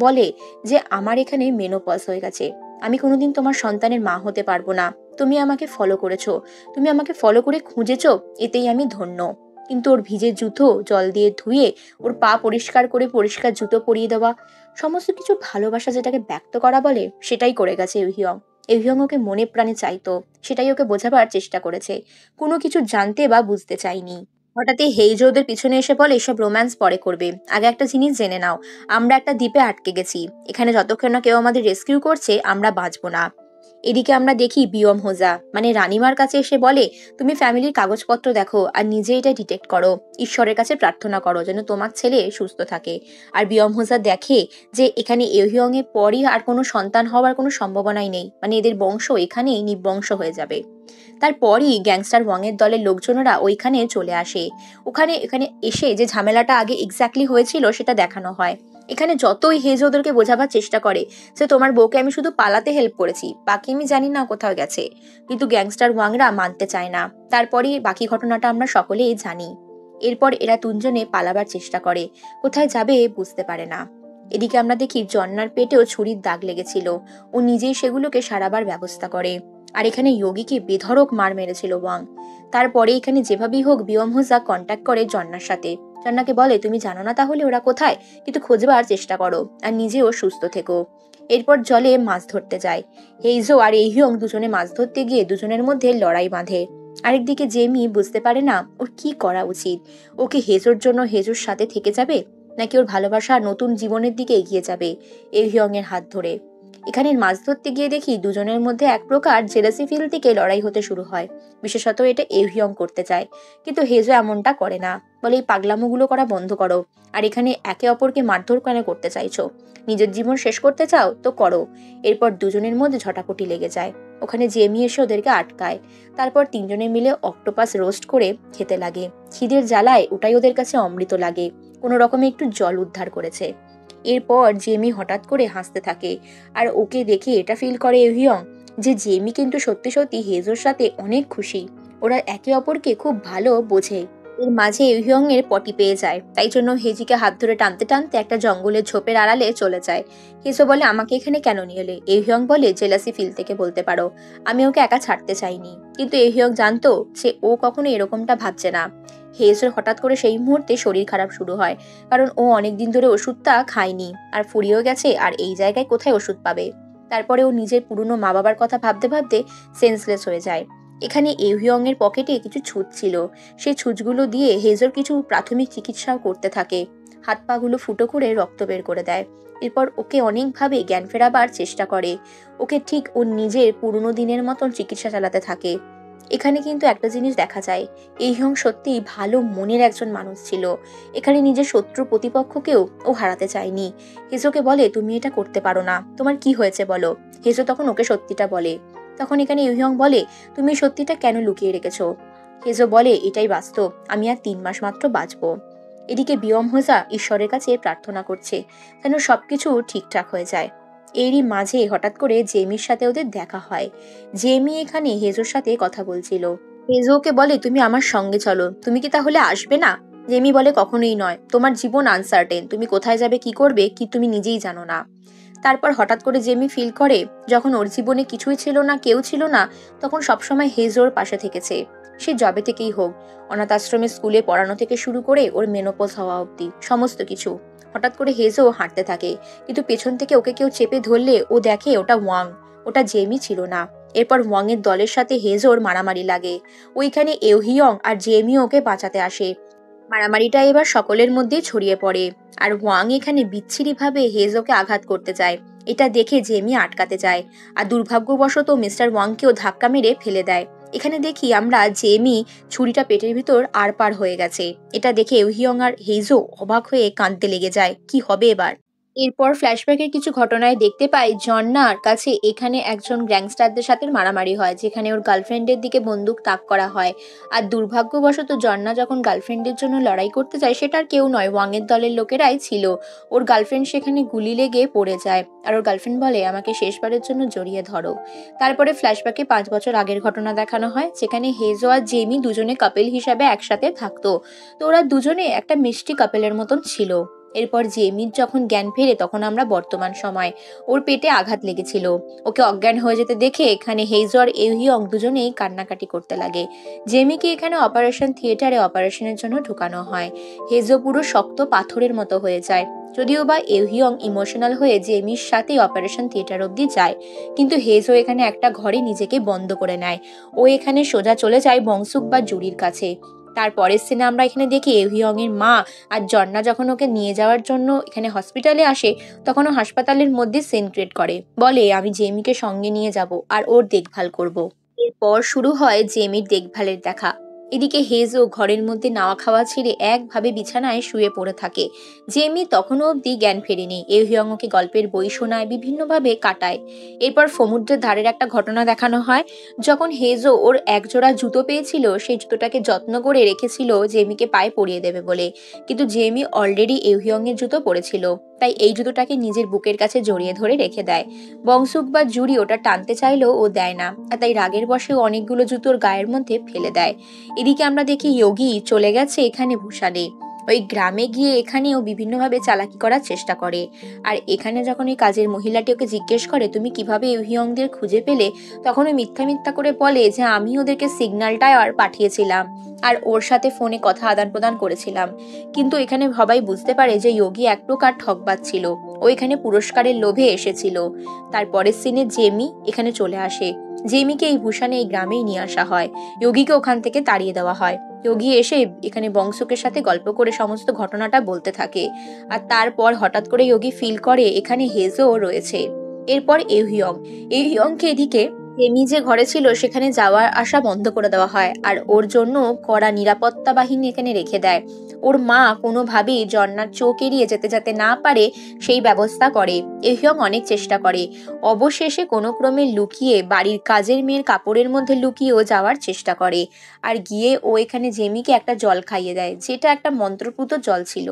বলে যে আমার এখানে মেনোপজ হয়ে গেছে, আমি কোনোদিন তোমার সন্তানের মা হতে পারবো না। তুমি আমাকে ফলো করেছো, তুমি আমাকে ফলো করে খুঁজেছো, এতেই আমি ধন্য। কিন্তু ওর ভিজে জুতো জল দিয়ে ধুয়ে ওর পা পরিষ্কার করে পরিষ্কার জুতো পরিয়ে দেওয়া, সমস্ত কিছু ভালোবাসা যেটাকে ব্যক্ত করা বলে, সেটাই করে গেছে এভিয়ং। এভিয়ং ওকে মনে প্রাণে চাইতো, সেটাই ওকে বোঝাবার চেষ্টা করেছে। কোনো কিছু জানতে বা বুঝতে চাইনি। হঠাৎই হেইজো ওদের পিছনে এসে বলে, এসব রোম্যান্স পরে করবে, আগে একটা জিনিস জেনে নাও, আমরা একটা দ্বীপে আটকে গেছি। এখানে যতক্ষণ না কেউ আমাদের রেস্কিউ করছে, আমরা বাঁচবো না। এদিকে আমরা দেখি বিয়ম হোজা মানে রানিমার কাছে এসে বলে, তুমি ফ্যামিলির কাগজপত্র দেখো আর নিজে এটা ডিটেক্ট করো, ঈশ্বরের কাছে প্রার্থনা করো যেন তোমার ছেলে সুস্থ থাকে। আর বিয়ম হোজা দেখে যে এখানে এহিয়ং এর পরই আর কোনো সন্তান হওয়ার কোনো সম্ভাবনাই নেই, মানে এদের বংশ এখানেই নিবংশ হয়ে যাবে। তারপরই গ্যাংস্টার ওয়াং এর দলের লোকজনেরা ওইখানে চলে আসে। এখানে এসে যে ঝামেলাটা আগে এক্স্যাক্টলি হয়েছিল সেটা দেখানো হয়। এখানে যতই হেজো ওদেরকে বোঝাবার চেষ্টা করে যে তোমার বউকে আমি শুধু পালাতে হেল্প করেছি, বাকি আমি জানি না কোথাও গেছে, কিন্তু গ্যাংস্টার ওয়াংরা মানতে চায় না। তারপরই বাকি ঘটনাটা আমরা সকলেই জানি। এরপর এরা তিনজনে পালাবার চেষ্টা করে, কোথায় যাবে বুঝতে পারে না। এদিকে আমরা দেখি জন্নার পেটেও ছুরির দাগ লেগেছিল, ও নিজেই সেগুলোকে সারাবার ব্যবস্থা করে। আর এখানে যোগীকে বেধড়ক মার মেরেছিল ওয়াং। তারপরে এখানে যেভাবেই হোক বিয়ম হোজা কন্ট্যাক্ট করে জন্নার সাথে। জন্নাকে বলে, তুমি জানো না তাহলে ওরা কোথায়, কিন্তু খোঁজবার চেষ্টা করো আর নিজেও সুস্থ থেকো। এরপর জলে মাছ ধরতে যায়। হেইজো আর এহিয়ং দুজনে মাছ ধরতে গিয়ে দুজনের মধ্যে লড়াই বাঁধে। আরেকদিকে জেমি বুঝতে পারে না ওর কি করা উচিত। ওকে হেজোর জন্য হেজোর সাথে থেকে যাবে, নাকি ওর ভালোবাসা নতুন জীবনের দিকে এগিয়ে যাবে এহিয়ং এর হাত ধরে। এখানে মাছ ধরতে গিয়ে দেখি দুজনের মধ্যে এক প্রকার জেলাসি ফিল থেকে লড়াই হতে শুরু হয়। বিশেষত এটা এভিয়ং করতে চায়, কিন্তু হেজো এমনটা করে না, বলে এই পাগলামোগুলো করা বন্ধ করো। আর এখানে একে অপরকে মারধর কেন করতে চাইছো? নিজের জীবন শেষ করতে চাও তো করো। এরপর দুজনের মধ্যে ঝটাপটি লেগে যায়। ওখানে জেমি এসে ওদেরকে আটকায়। তারপর তিনজনে মিলে অক্টোপাস রোস্ট করে খেতে লাগে। খিদের জ্বালায় ওটাই ওদের কাছে অমৃত লাগে। কোনো রকমে একটু জল উদ্ধার করেছে। এরপর জেমি হঠাৎ করে হাসতে থাকে, আর ওকে দেখে এটা ফিল করে এভিয়ং যে জেমি কিন্তু সত্যি সত্যি হেজোর সাথে অনেক খুশি। ওরা একে অপরকে খুব ভালো বোঝে। এর মাঝে এভিয়ং এর পটি পেয়ে যায়, তাই জন্য হেজিকে হাত ধরে টানতে টানতে একটা জঙ্গলের ঝোপের আড়ালে চলে যায়। হেজো বলে, আমাকে এখানে কেন নিয়ে এলে? এভিয়ং বলে, জেলাসি ফিল থেকে বলতে পারো, আমি ওকে একা ছাড়তে চাইনি। কিন্তু এভিয়ং জানতো যে ও কখনো এরকমটা ভাবছে না। হেজোর হঠাৎ করে সেই মুহূর্তে শরীর খারাপ শুরু হয়, কারণ ও অনেকদিন ধরে ওষুধটা খায়নি আর ফুরিয়েও গেছে, আর এই জায়গায় কোথায় ওষুধ পাবে। তারপরে ও নিজের পুরনো মা বাবার কথা ভাবতে ভাবতে সেন্সলেস হয়ে যায়। এখানে এউহিয়ং এর পকেটে কিছু ছুঁচ ছিল। সেই ছুঁচগুলো দিয়ে হেজোর কিছু প্রাথমিক চিকিৎসাও করতে থাকে। হাত পা গুলো ফুটো করে রক্ত বের করে দেয়। এরপর ওকে অনেকভাবে জ্ঞান ফেরাবার চেষ্টা করে। ওকে ঠিক ওর নিজের পুরনো দিনের মতন চিকিৎসা চালাতে থাকে। এখানে কিন্তু একটা জিনিস দেখা যায়, এউহিয়ং সত্যিই ভালো মনের একজন মানুষ ছিল। এখানে নিজের শত্রু প্রতিপক্ষকেও ও হারাতে চায়নি। হেজোকে বলে, তুমি এটা করতে পারো না, তোমার কি হয়েছে বলো। হেজো তখন ওকে সত্যিটা বলে। তখন এখানে এউহিয়ং বলে, তুমি সত্যিটা কেন লুকিয়ে রেখেছো। হেজো বলে, এটাই বাস্তব, আমি আর 3 মাস মাত্র বাঁচবো। এদিকে বিয়ম হোজা ঈশ্বরের কাছে প্রার্থনা করছে যেন সবকিছু ঠিকঠাক হয়ে যায়। এরই মাঝে হঠাৎ করে জেমির সাথে ওদের দেখা হয়। জেমি এখানে হেজোর সাথে কথা বলছিল। হেজোকে বলে, তুমি আমার সঙ্গে চলো, তুমি কি তাহলে আসবে না। জেমি বলে, কখনোই নয়, তোমার জীবন আনসার্টেন, তুমি কোথায় যাবে কি করবে কি তুমি নিজেই জানো না। তারপর হঠাৎ করে জেমি ফিল করে যখন ওর জীবনে কিছুই ছিল না, কেউ ছিল না, তখন সবসময় হেজোর পাশে থেকেছে। সে জবে থেকেই হোক, অনাথ আশ্রমে স্কুলে পড়ানো থেকে শুরু করে ওর মেনোপজ হওয়া অবধি সমস্ত কিছু। হঠাৎ করে হেজো হাঁটতে থাকে, কিন্তু পেছন থেকে ওকে কেউ চেপে ধরলে ও দেখে ওটা ওয়াং, ওটা জেমি ছিল না। এরপর ওয়াং এর দলের সাথে হেজোর মারামারি লাগে। ওইখানে এউহিয়ং আর জেমি ওকে বাঁচাতে আসে। মারামারিটা এবার সকলের মধ্যেই ছড়িয়ে পড়ে। আর ওয়াং এখানে বিচ্ছিরিভাবে হেজোকে আঘাত করতে যায়। এটা দেখে জেমি আটকাতে যায়, আর দুর্ভাগ্যবশত মিস্টার ওয়াংকেও ধাক্কা মেরে ফেলে দেয়। এখানে দেখি আমরা জেমি ছুরিটা পেটের ভিতর আর পার হয়ে গেছে। এটা দেখে এউহিয়ং আর হেজো অবাক হয়ে কাঁদতে লেগে যায়, কি হবে এবার। এরপর ফ্ল্যাশব্যাকের কিছু ঘটনায় দেখতে পাই জন্নার কাছে এখানে একজন গ্যাংস্টারদের সাথে মারামারি হয়, যেখানে ওর গার্লফ্রেন্ডের দিকে বন্দুক তাক করা হয়। আর দুর্ভাগ্যবশত জন্না যখন গার্লফ্রেন্ডের জন্য লড়াই করতে যায়, সেটা আর কেউ নয়, ওয়াংয়ের দলের লোকেরাই ছিল। ওর গার্লফ্রেন্ড সেখানে গুলি লেগে পড়ে যায়, আর ওর গার্লফ্রেন্ড বলে, আমাকে শেষবারের জন্য জড়িয়ে ধরো। তারপরে ফ্ল্যাশব্যাকে 5 বছর আগের ঘটনা দেখানো হয়, যেখানে হেজো আর জেমি দুজনে কাপেল হিসাবে একসাথে থাকতো। তো ওরা দুজনে একটা মিষ্টি কাপেলের মতন ছিল। এরপর জেমির যখন জ্ঞান ফেরে তখন আমরা বর্তমান সময়, ওর পেটে আঘাত লেগেছিল। ওকে অজ্ঞান হয়ে যেতে দেখে এখানে হেজো আর এউহিয়ং দুজনেই কান্নাকাটি করতে লাগে। জেমিকে এখানে অপারেশন থিয়েটারে অপারেশনের জন্য ঢুকানো হয়। হেজো পুরো শক্ত পাথরের মতো হয়ে যায়। যদিও বা এউহিয়ং ইমোশনাল হয়ে জেমির সাথেই অপারেশন থিয়েটার অব্দি যায়, কিন্তু হেজো এখানে একটা ঘরে নিজেকে বন্ধ করে নেয়। ও এখানে সোজা চলে যায় বংশুক বা জুরির কাছে। তারপরের সিনে আমরা এখানে দেখি এউহিয়ং এর মা আর জন্না যখন ওকে নিয়ে যাওয়ার জন্য এখানে হসপিটালে আসে, তখন ও হাসপাতালের মধ্যে সিন ক্রিয়েট করে, বলে, আমি জেমিকে সঙ্গে নিয়ে যাব আর ওর দেখভাল করব। এরপর শুরু হয় জেমির দেখভালের দেখা। এদিকে হেজও ঘরের মধ্যে নাওয়া খাওয়া ছেড়ে একভাবে বিছানায় শুয়ে পড়ে থাকে। জেমি তখনও অবধি জ্ঞান ফেরেনি। এউহিয়ং ওকে গল্পের বই শোনায়, বিভিন্নভাবে কাটায়। এরপর সমুদ্রের ধারের একটা ঘটনা দেখানো হয়, যখন হেজো ওর একজোড়া জুতো পেয়েছিল, সেই জুতোটাকে যত্ন করে রেখেছিল জেমিকে পায়ে পরিয়ে দেবে বলে, কিন্তু জেমি অলরেডি এউহিয়ং এর জুতো পরেছিল, তাই এই জুতোটাকে নিজের বুকের কাছে জড়িয়ে ধরে রেখে দেয়। বংশুক বা জুরি ওটা টানতে চাইলেও ও দেয় না, আর তাই রাগের বশেও অনেকগুলো জুতোর গায়ের মধ্যে ফেলে দেয়। এদিকে আমরা দেখি যোগী চলে গেছে এখানে বুসানে। ওই গ্রামে গিয়ে এখানেও বিভিন্নভাবে চালাকি করার চেষ্টা করে। আর এখানে যখন ওই কাজের মহিলাটি ওকে জিজ্ঞেস করে, তুমি কিভাবে এউহিয়ংদের খুঁজে পেলে, তখন ওই মিথ্যা মিথ্যা করে বলে যে আমি ওদেরকে সিগন্যালটাই আর পাঠিয়েছিলাম আর ওর সাথে ফোনে কথা আদান প্রদান করেছিলাম। কিন্তু এখানে সবাই বুঝতে পারে যে যোগী এক প্রকার ঠকবাজ ছিল, ও এখানে পুরস্কারের লোভে এসেছিল। তারপরের সিনে জেমি এখানে চলে আসে। জেমিকে এই ভূষণে এই গ্রামেই নিয়ে আসা হয়। যোগীকে ওখান থেকে তাড়িয়ে দেওয়া হয়। যোগী এসে এখানে বংশুকের সাথে গল্প করে সমস্ত ঘটনাটা বলতে থাকে। আর তারপর হঠাৎ করে যোগী ফিল করে এখানে হেজো রয়েছে। এরপর এউহিয়ংকে এদিকে জেমি যে ঘরে ছিল সেখানে যাওয়ার আসা বন্ধ করে দেওয়া হয়, আর ওর জন্য কড়া নিরাপত্তা বাহিনী এখানে রেখে দেয়। ওর মা কোনোভাবেই জন্নার চোখ এড়িয়ে যেতে যাতে না পারে সেই ব্যবস্থা করে। এউহিয়ং অনেক চেষ্টা করে, অবশেষে কোনো ক্রমে লুকিয়ে বাড়ির কাজের মেয়ের কাপড়ের মধ্যে লুকিয়েও যাওয়ার চেষ্টা করে। আর গিয়ে ও এখানে জেমিকে একটা জল খাইয়ে দেয়, যেটা একটা মন্ত্রপুত জল ছিল।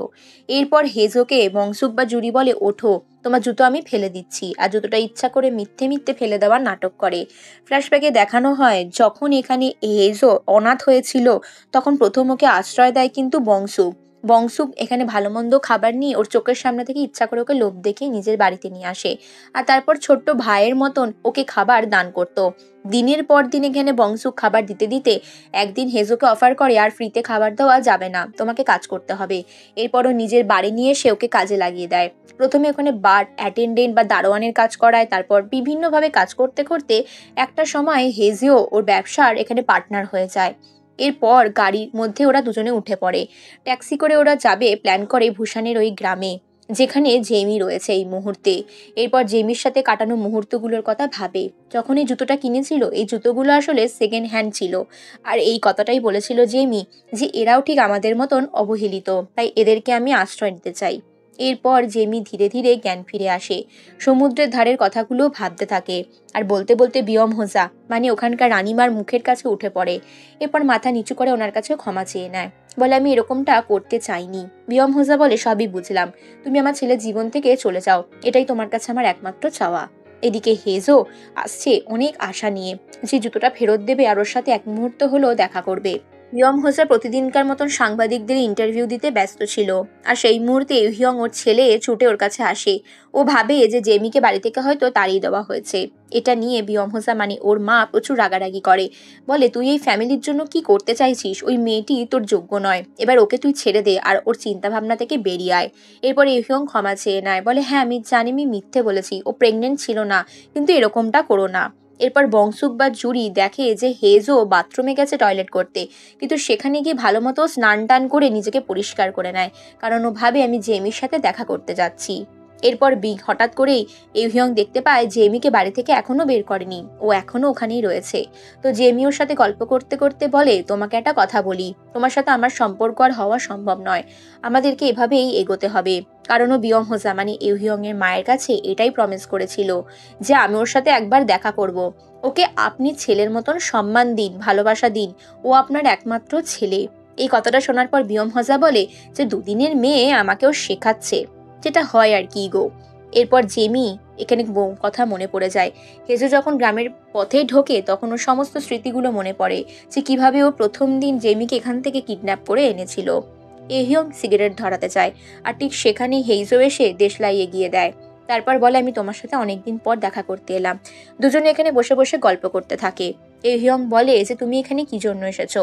এরপর হেজোকে বংশুক বা জুরি বলে, ওঠো, তোমার জুতো আমি ফেলে দিচ্ছি, আর জুতোটা ইচ্ছা করে মিথ্যে মিথ্যে ফেলে দেওয়ার নাটক করে। ফ্ল্যাশব্যাকে দেখানো হয় যখন এখানে হেজো অনাথ হয়েছিল, তখন প্রথম ওকে আশ্রয় দেয় কিন্তু বংশুক। বংশুক এখানে ভালো মন্দ খাবার নিয়ে ওর চোখের সামনে থেকে ইচ্ছা করে ওকে লোভ দেখিয়ে নিজের বাড়িতে নিয়ে আসে, আর তারপর ছোট্ট ভাইয়ের মতন ওকে খাবার দান করত। দিনের পর দিন এখানে বংশুক খাবার দিতে দিতে একদিন হেজোকে অফার করে আর ফ্রিতে খাবার দেওয়া যাবে না, তোমাকে কাজ করতে হবে। এরপরও নিজের বাড়ি নিয়ে এসে ওকে কাজে লাগিয়ে দেয়। প্রথমে ওখানে বার অ্যাটেন্ডেন্ট বা দারোয়ানের কাজ করায়, তারপর বিভিন্নভাবে কাজ করতে করতে একটা সময় হেজিও ওর ব্যবসার এখানে পার্টনার হয়ে যায়। এরপর গাড়ির মধ্যে ওরা দুজনে উঠে পড়ে। ট্যাক্সি করে ওরা যাবে প্ল্যান করে ভুসানের ওই গ্রামে, যেখানে জেমি রয়েছে এই মুহূর্তে। এরপর জেমির সাথে কাটানো মুহূর্তগুলোর কথা ভাবে। যখন এই জুতোটা কিনেছিল, এই জুতোগুলো আসলে সেকেন্ড হ্যান্ড ছিল, আর এই কথাটাই বলেছিল জেমি যে এরাও ঠিক আমাদের মতন অবহেলিত, তাই এদেরকে আমি আশ্রয় নিতে চাই। এরপর জেমি ধীরে ধীরে জ্ঞান ফিরে আসে, সমুদ্রের ধারের কথাগুলো ভাবতে থাকে, আর বলতে বলতে বিয়ম হোজা মানে ওখানকার রানীমার মুখের কাছে উঠে পড়ে। এরপর মাথা নিচু করে ওনার কাছে ক্ষমা চেয়ে নেয়, বলে আমি এরকমটা করতে চাইনি। বিয়ম হোজা বলে সবই বুঝলাম, তুমি আমার ছেলের জীবন থেকে চলে যাও, এটাই তোমার কাছে আমার একমাত্র চাওয়া। এদিকে হেজো আসছে অনেক আশা নিয়ে, যে জুতোটা ফেরত দেবে আর ওর সাথে এক মুহূর্ত হলেও দেখা করবে। ইয়ং হোসা প্রতিদিনকার মতন সাংবাদিকদের ইন্টারভিউ দিতে ব্যস্ত ছিল, আর সেই মুহূর্তে ইউহিয়ং ওর ছেলে ছুটে ওর কাছে আসে। ও ভাবে যে জেমিকে বাড়ি থেকে হয়তো তাড়িয়ে দেওয়া হয়েছে। এটা নিয়ে বিয়ম হোসা মানে ওর মা প্রচুর রাগারাগি করে, বলে তুই এই ফ্যামিলির জন্য কি করতে চাইছিস, ওই মেয়েটি তোর যোগ্য নয়, এবার ওকে তুই ছেড়ে দে আর ওর চিন্তা ভাবনা থেকে বেরিয়ে আয়। এরপর ইউহিয়ং ক্ষমা চেয়ে নেয়, বলে হ্যাঁ আমি জানি আমি মিথ্যে বলেছি, ও প্রেগনেন্ট ছিল না, কিন্তু এরকমটা করো না। এরপর বংশুক বা জুরি দেখে যে হেজো বাথরুমে গেছে টয়লেট করতে, কিন্তু সেখানে গিয়ে ভালো মতো স্নান টান করে নিজেকে পরিষ্কার করে নেয়, কারণ ও ভাবে আমি জেমির সাথে দেখা করতে যাচ্ছি। এরপর হঠাৎ করেই ইউহিয়ং দেখতে পায় জেমিকে বাড়ি থেকে এখনো বের করেনি, ও এখনো ওখানেই রয়েছে। তো জেমি ওর সাথে গল্প করতে করতে বলে, তোমাকে একটা কথা বলি, তোমার সাথে আমার সম্পর্ক আর হওয়া সম্ভব নয়, আমাদেরকে এভাবেই এগোতে হবে। কারণ ও বিয়ম হোজা মানে ইউহিয়ং এর মায়ের কাছে এটাই প্রমিস করেছিল যে আমি ওর সাথে একবার দেখা করব। ওকে আপনি ছেলের মতন সম্মান দিন, ভালোবাসা দিন, ও আপনার একমাত্র ছেলে। এই কথাটা শোনার পর বিয়ম হোজা বলে যে দুদিনের মেয়ে আমাকেও শেখাচ্ছে, যেটা হয় আর কি গো। এরপর জেমি এখানে কথা মনে পড়ে যায়। হেজো যখন গ্রামের পথে ঢোকে তখন ওর সমস্ত স্মৃতিগুলো মনে পড়ে, যে কিভাবে ও প্রথম দিন জেমিকে এখান থেকে কিডন্যাপ করে এনেছিল। এহিয়ং সিগারেট ধরাতে চায়, আর ঠিক সেখানেই হেইজো এসে দেশলাই এগিয়ে দেয়। তারপর বলে আমি তোমার সাথে অনেকদিন পর দেখা করতে এলাম। দুজনে এখানে বসে বসে গল্প করতে থাকে। এহিয়ং বলে যে তুমি এখানে কি জন্য এসেছো।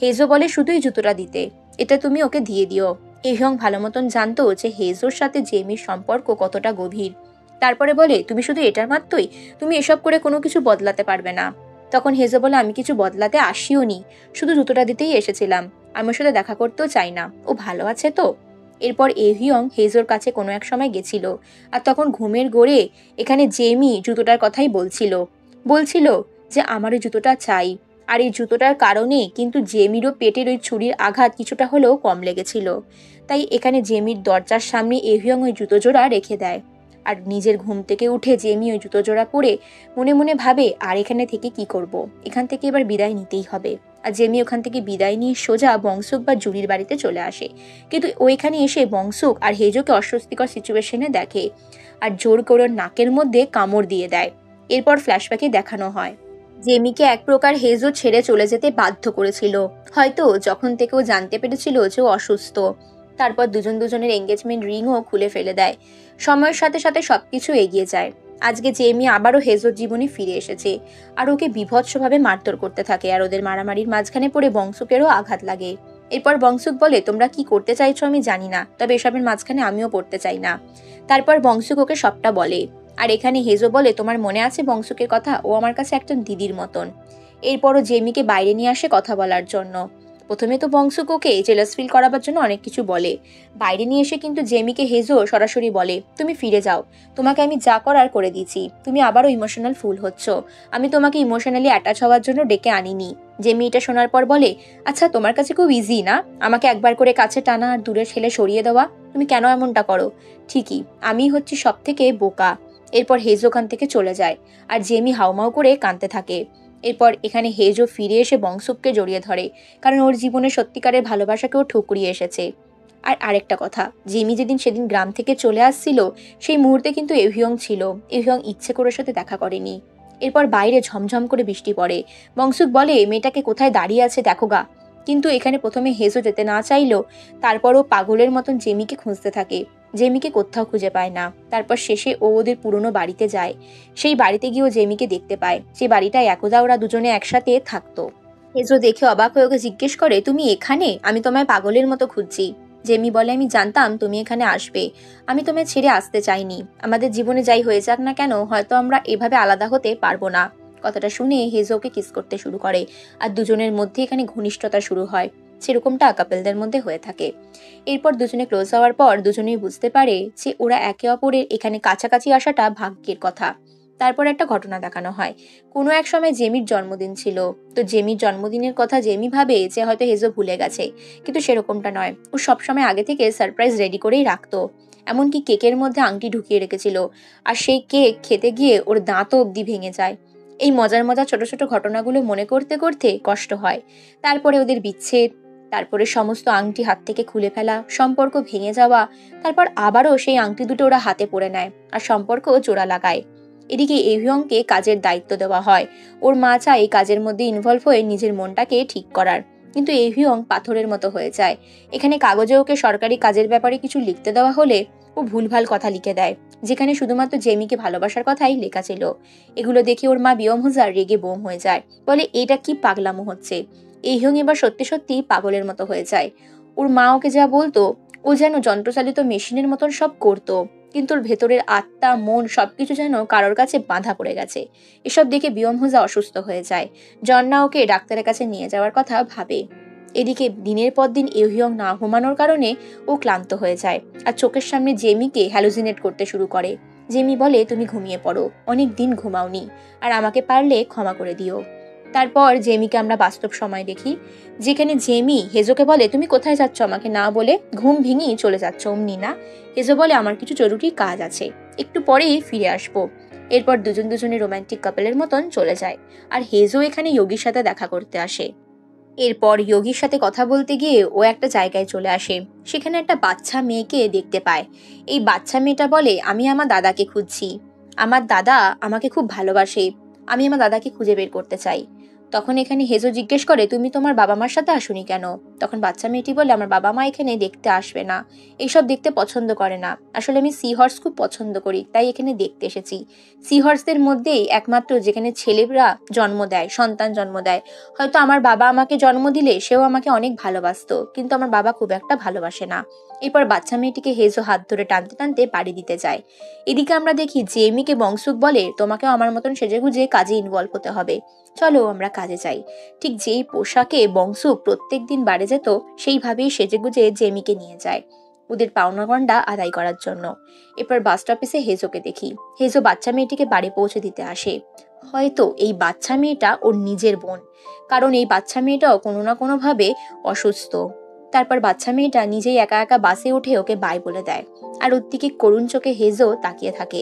হেজো বলে শুধুই জুতোটা দিতে, এটা তুমি ওকে দিয়ে দিও। এহিয়ং ভালো মতন জানতো যে হেজোর সাথে জেমির সম্পর্ক কতটা গভীর। তারপরে বলে তুমি শুধু এটার মাত্রই, তুমি এসব করে কোনো কিছু বদলাতে পারবে না। তখন হেজো বলে আমি কিছু বদলাতে আসিও নি, শুধু জুতোটা দিতেই এসেছিলাম, আমি ওর সাথে দেখা করতেও চাই না, ও ভালো আছে তো। এরপর এহিয়ং হেজোর কাছে কোনো এক সময় গেছিল, আর তখন ঘুমের ঘোরে এখানে জেমি জুতোটার কথাই বলছিল যে আমার ওই জুতোটা চাই। আর এই জুতোটার কারণে কিন্তু জেমিরও পেটের ওই ছুরির আঘাত কিছুটা হলেও কম লেগেছিল। তাই এখানে জেমির দরজার সামনে এহিয়ং ওই জুতো জোড়া রেখে দেয়। আর নিজের ঘুম থেকে উঠে জেমি ওই জুতো জোড়া পরে মনে মনে ভাবে আর এখানে থেকে কি করব, এখান থেকে এবার বিদায় নিতেই হবে। আর জেমি ওখান থেকে বিদায় নিয়ে সোজা বংশুক বা জুরির বাড়িতে চলে আসে, কিন্তু ওইখানে এসে বংশুক আর হেজোকে অস্বস্তিকর সিচুয়েশনে দেখে, আর জোর করে ওর নাকের মধ্যে কামড় দিয়ে দেয়। এরপর ফ্ল্যাশব্যাকে দেখানো হয় জেমিকে এক প্রকার হেজো ছেড়ে চলে যেতে বাধ্য করেছিল, হয়তো যখন থেকে ও জানতে পেরেছিল যে ও অসুস্থ। তারপর দুজনের এঙ্গেজমেন্ট রিংও খুলে ফেলে দেয়। সময়ের সাথে সাথে সবকিছু এগিয়ে যায়। আজকে জেমি আবারও হেজোর জীবনে ফিরে এসেছে, আর ওকে বীভৎসভাবে মারধর করতে থাকে, আর ওদের মারামারির মাঝখানে পড়ে বংশুকেরও আঘাত লাগে। এরপর বংশুক বলে তোমরা কি করতে চাইছো আমি জানি না, তবে এসবের মাঝখানে আমিও পড়তে চাই না। তারপর বংশুক ওকে সবটা বলে। আর এখানে হেজো বলে তোমার মনে আছে বংশুকের কথা, ও আমার কাছে একজন দিদির মতন। এরপরও জেমিকে বাইরে নিয়ে আসে কথা বলার জন্য। প্রথমে তো বংশুক ওকে জেলাস ফিল করাবার জন্য অনেক কিছু বলে, বাইরে নিয়ে এসে কিন্তু জেমিকে হেজো সরাসরি বলে তুমি ফিরে যাও, তোমাকে আমি যা করার করে দিয়েছি, তুমি আবারও ইমোশনাল ফুল হচ্ছ, আমি তোমাকে ইমোশনালি অ্যাটাচ হওয়ার জন্য ডেকে আনিনি। জেমি এটা শোনার পর বলে আচ্ছা তোমার কাছে খুব ইজি না আমাকে একবার করে কাছে টানা আর দূরে ঠেলে সরিয়ে দেওয়া, তুমি কেন এমনটা করো? ঠিকই, আমি হচ্ছি সব থেকে বোকা। এরপর হেজো ওখান থেকে চলে যায়, আর জেমি হাউমাউ করে কাঁদতে থাকে। এরপর এখানে হেজো ফিরে এসে বংশুককে জড়িয়ে ধরে, কারণ ওর জীবনে সত্যিকারের ভালোবাসাকেও ঠুকরিয়ে এসেছে। আর আরেকটা কথা, জেমি সেদিন গ্রাম থেকে চলে আসছিল সেই মুহূর্তে কিন্তু এভিয়ং ছিল, এভিয়ং ইচ্ছে করে সাথে দেখা করেনি। এরপর বাইরে ঝমঝম করে বৃষ্টি পড়ে। বংশুক বলে মেয়েটাকে কোথায় দাঁড়িয়ে আছে দেখো গা। কিন্তু এখানে প্রথমে হেজো যেতে না চাইলেও তারপরও পাগলের মতন জেমিকে খুঁজতে থাকে। জেমিকে কোথাও খুঁজে পায় না। তারপর শেষে ও ওদের পুরনো বাড়িতে যায়। সেই বাড়িতে গিয়েও জেমিকে দেখতে পায়। সেই বাড়িটায় একদা ওরা দুজনে একসাথে থাকতো। হেজো দেখে অবাক হয়ে ওকে জিজ্ঞেস করে, তুমি এখানে? আমি তোমায় পাগলের মতো খুঁজছি। জেমি বলে, আমি জানতাম তুমি এখানে আসবে। আমি তোমায় ছেড়ে আসতে চাইনি। আমাদের জীবনে যাই হয়ে যাক না কেন, হয়তো আমরা এভাবে আলাদা হতে পারবো না। কথাটা শুনে হেজো ওকে কিস করতে শুরু করে, আর দুজনের মধ্যে এখানে ঘনিষ্ঠতা শুরু হয়, সেরকমটা কাপলদের মধ্যে হয়ে থাকে। এরপর দুজনে ক্লোজ হওয়ার পর দুজনেই বুঝতে পারে যে ওরা একে অপরের এখানে কাছাকাছি আসাটা ভাগ্যের কথা। তারপর একটা ঘটনা দেখানো হয়। কোনো এক সময় জেমির জন্মদিন ছিল। তো জেমির জন্মদিনের কথা জেমি ভাবে যে হয়তো হেজো ভুলে গেছে, কিন্তু সেরকমটা নয়। ও সবসময় আগে থেকে সারপ্রাইজ রেডি করেই রাখতো। এমনকি কেকের মধ্যে আংটি ঢুকিয়ে রেখেছিল, আর সেই কেক খেতে গিয়ে ওর দাঁতও অব্দি ভেঙে যায়। এই মজার মজার ছোট ছোট ঘটনাগুলো মনে করতে করতে কষ্ট হয়। তারপরে ওদের বিচ্ছেদ, তারপরে সমস্ত আংটি হাত থেকে খুলে ফেলা, সম্পর্ক ভেঙে যাওয়া, তারপর আবারও সেই আংটি দুটো ওরা হাতে পরে নেয় আর সম্পর্ক জোড়া লাগায়। এদিকে এভিয়ংকে কাজের দায়িত্ব দেওয়া হয়। ওর মা চায় এই কাজের মধ্যে ইনভলভ হয়ে নিজের মনটাকে ঠিক করার, কিন্তু এভিয়ং পাথরের মতো হয়ে যায়। এখানে কাগজে ওকে সরকারি কাজের ব্যাপারে কিছু লিখতে দেওয়া হলে ও ভুলভাল কথা লিখে দেয়, যেখানে শুধুমাত্র জেমিকে ভালোবাসার কথাই লেখা ছিল। এগুলো দেখে ওর মা বিয়মহুজার রেগে বোম হয়ে যায়, বলে এটা কি পাগলামো হচ্ছে। এহিয়ং এবার সত্যি সত্যি পাগলের মতো হয়ে যায়। ওর মা ওকে যা বলতো, ও যেন যন্ত্রচালিত মেশিনের মতন সব করতো, কিন্তু ওর ভেতরের আত্মা মন সবকিছু যেন কারোর কাছে বাঁধা পড়ে গেছে। এসব দেখে বিয়মহুজা অসুস্থ হয়ে যায়। জন্না ওকে ডাক্তারের কাছে নিয়ে যাওয়ার কথা ভাবে। এদিকে দিনের পর দিন এহিয়ং না ঘুমানোর কারণে ও ক্লান্ত হয়ে যায়, আর চোখের সামনে জেমিকে হ্যালুসিনেট করতে শুরু করে। জেমি বলে, তুমি ঘুমিয়ে পড়ো, অনেক দিন ঘুমাওনি, আর আমাকে পারলে ক্ষমা করে দিও। তারপর জেমিকে আমরা বাস্তব সময় দেখি, যেখানে জেমি হেজোকে বলে, তুমি কোথায় যাচ্ছ আমাকে না বলে? ঘুম ভেঙেই চলে যাচ্ছ অমনি না? হেজো বলে, আমার কিছু জরুরি কাজ আছে, একটু পরেই ফিরে আসবো। এরপর দুজন দুজনের রোমান্টিক কাপলের মতন চলে যায়, আর হেজো এখানে যোগীর সাথে দেখা করতে আসে। এরপর যোগীর সাথে কথা বলতে গিয়ে ও একটা জায়গায় চলে আসে। সেখানে একটা বাচ্চা মেয়েকে দেখতে পায়। এই বাচ্চা মেয়েটা বলে, আমি আমার দাদাকে খুঁজছি, আমার দাদা আমাকে খুব ভালোবাসে, আমি আমার দাদাকে খুঁজে বের করতে চাই। তখন এখানে হেজো জিজ্ঞেস করে, তুমি তোমার বাবা মার সাথে আসোনি কেন? তখন বাচ্চা মেয়েটি বলে, আমার বাবা মা এখানে দেখতে আসবে না, এইসব দেখতে পছন্দ করে না। আসলে আমি সি হর্স খুব পছন্দ করি, তাই এখানে দেখতে এসেছি। সি হর্সদের মধ্যেই একমাত্র যেখানে ছেলেরা জন্ম দেয়, সন্তান জন্ম দেয়। হয়তো আমার বাবা আমাকে জন্ম দিলে সেও আমাকে অনেক ভালোবাসতো, কিন্তু আমার বাবা খুব একটা ভালোবাসে না। এরপর বাচ্চা মেয়েটিকে হেজো হাত ধরে টানতে টানতে বাড়ি দিতে যায়। এদিকে আমরা দেখি জেমিকে বংশুক বলে, তোমাকেও আমার মতন সেজেগুজে কাজে ইনভলভ হতে হবে, চলো আমরা কাজে যাই। ঠিক যেই পোশাকে বংশুক প্রত্যেকদিন বাড়ি যেত, সেইভাবেই সেজেগুজে জেমিকে নিয়ে যায় ওদের পাওনা গন্ডা আদায় করার জন্য। এরপর বাস স্টপেসে হেজোকে দেখি। হেজো বাচ্চা মেয়েটিকে বাড়ি পৌঁছে দিতে আসে। হয়তো এই বাচ্চা মেয়েটা ওর নিজের বোন, কারণ এই বাচ্চা মেয়েটাও কোনো না কোনো ভাবে অসুস্থ। তারপর বাচ্চা মেয়েটা নিজেই একা একা বাসে উঠে ওকে বাই বলে দেয়, আর ওর দিকে করুণ চোখে হেজো তাকিয়ে থাকে।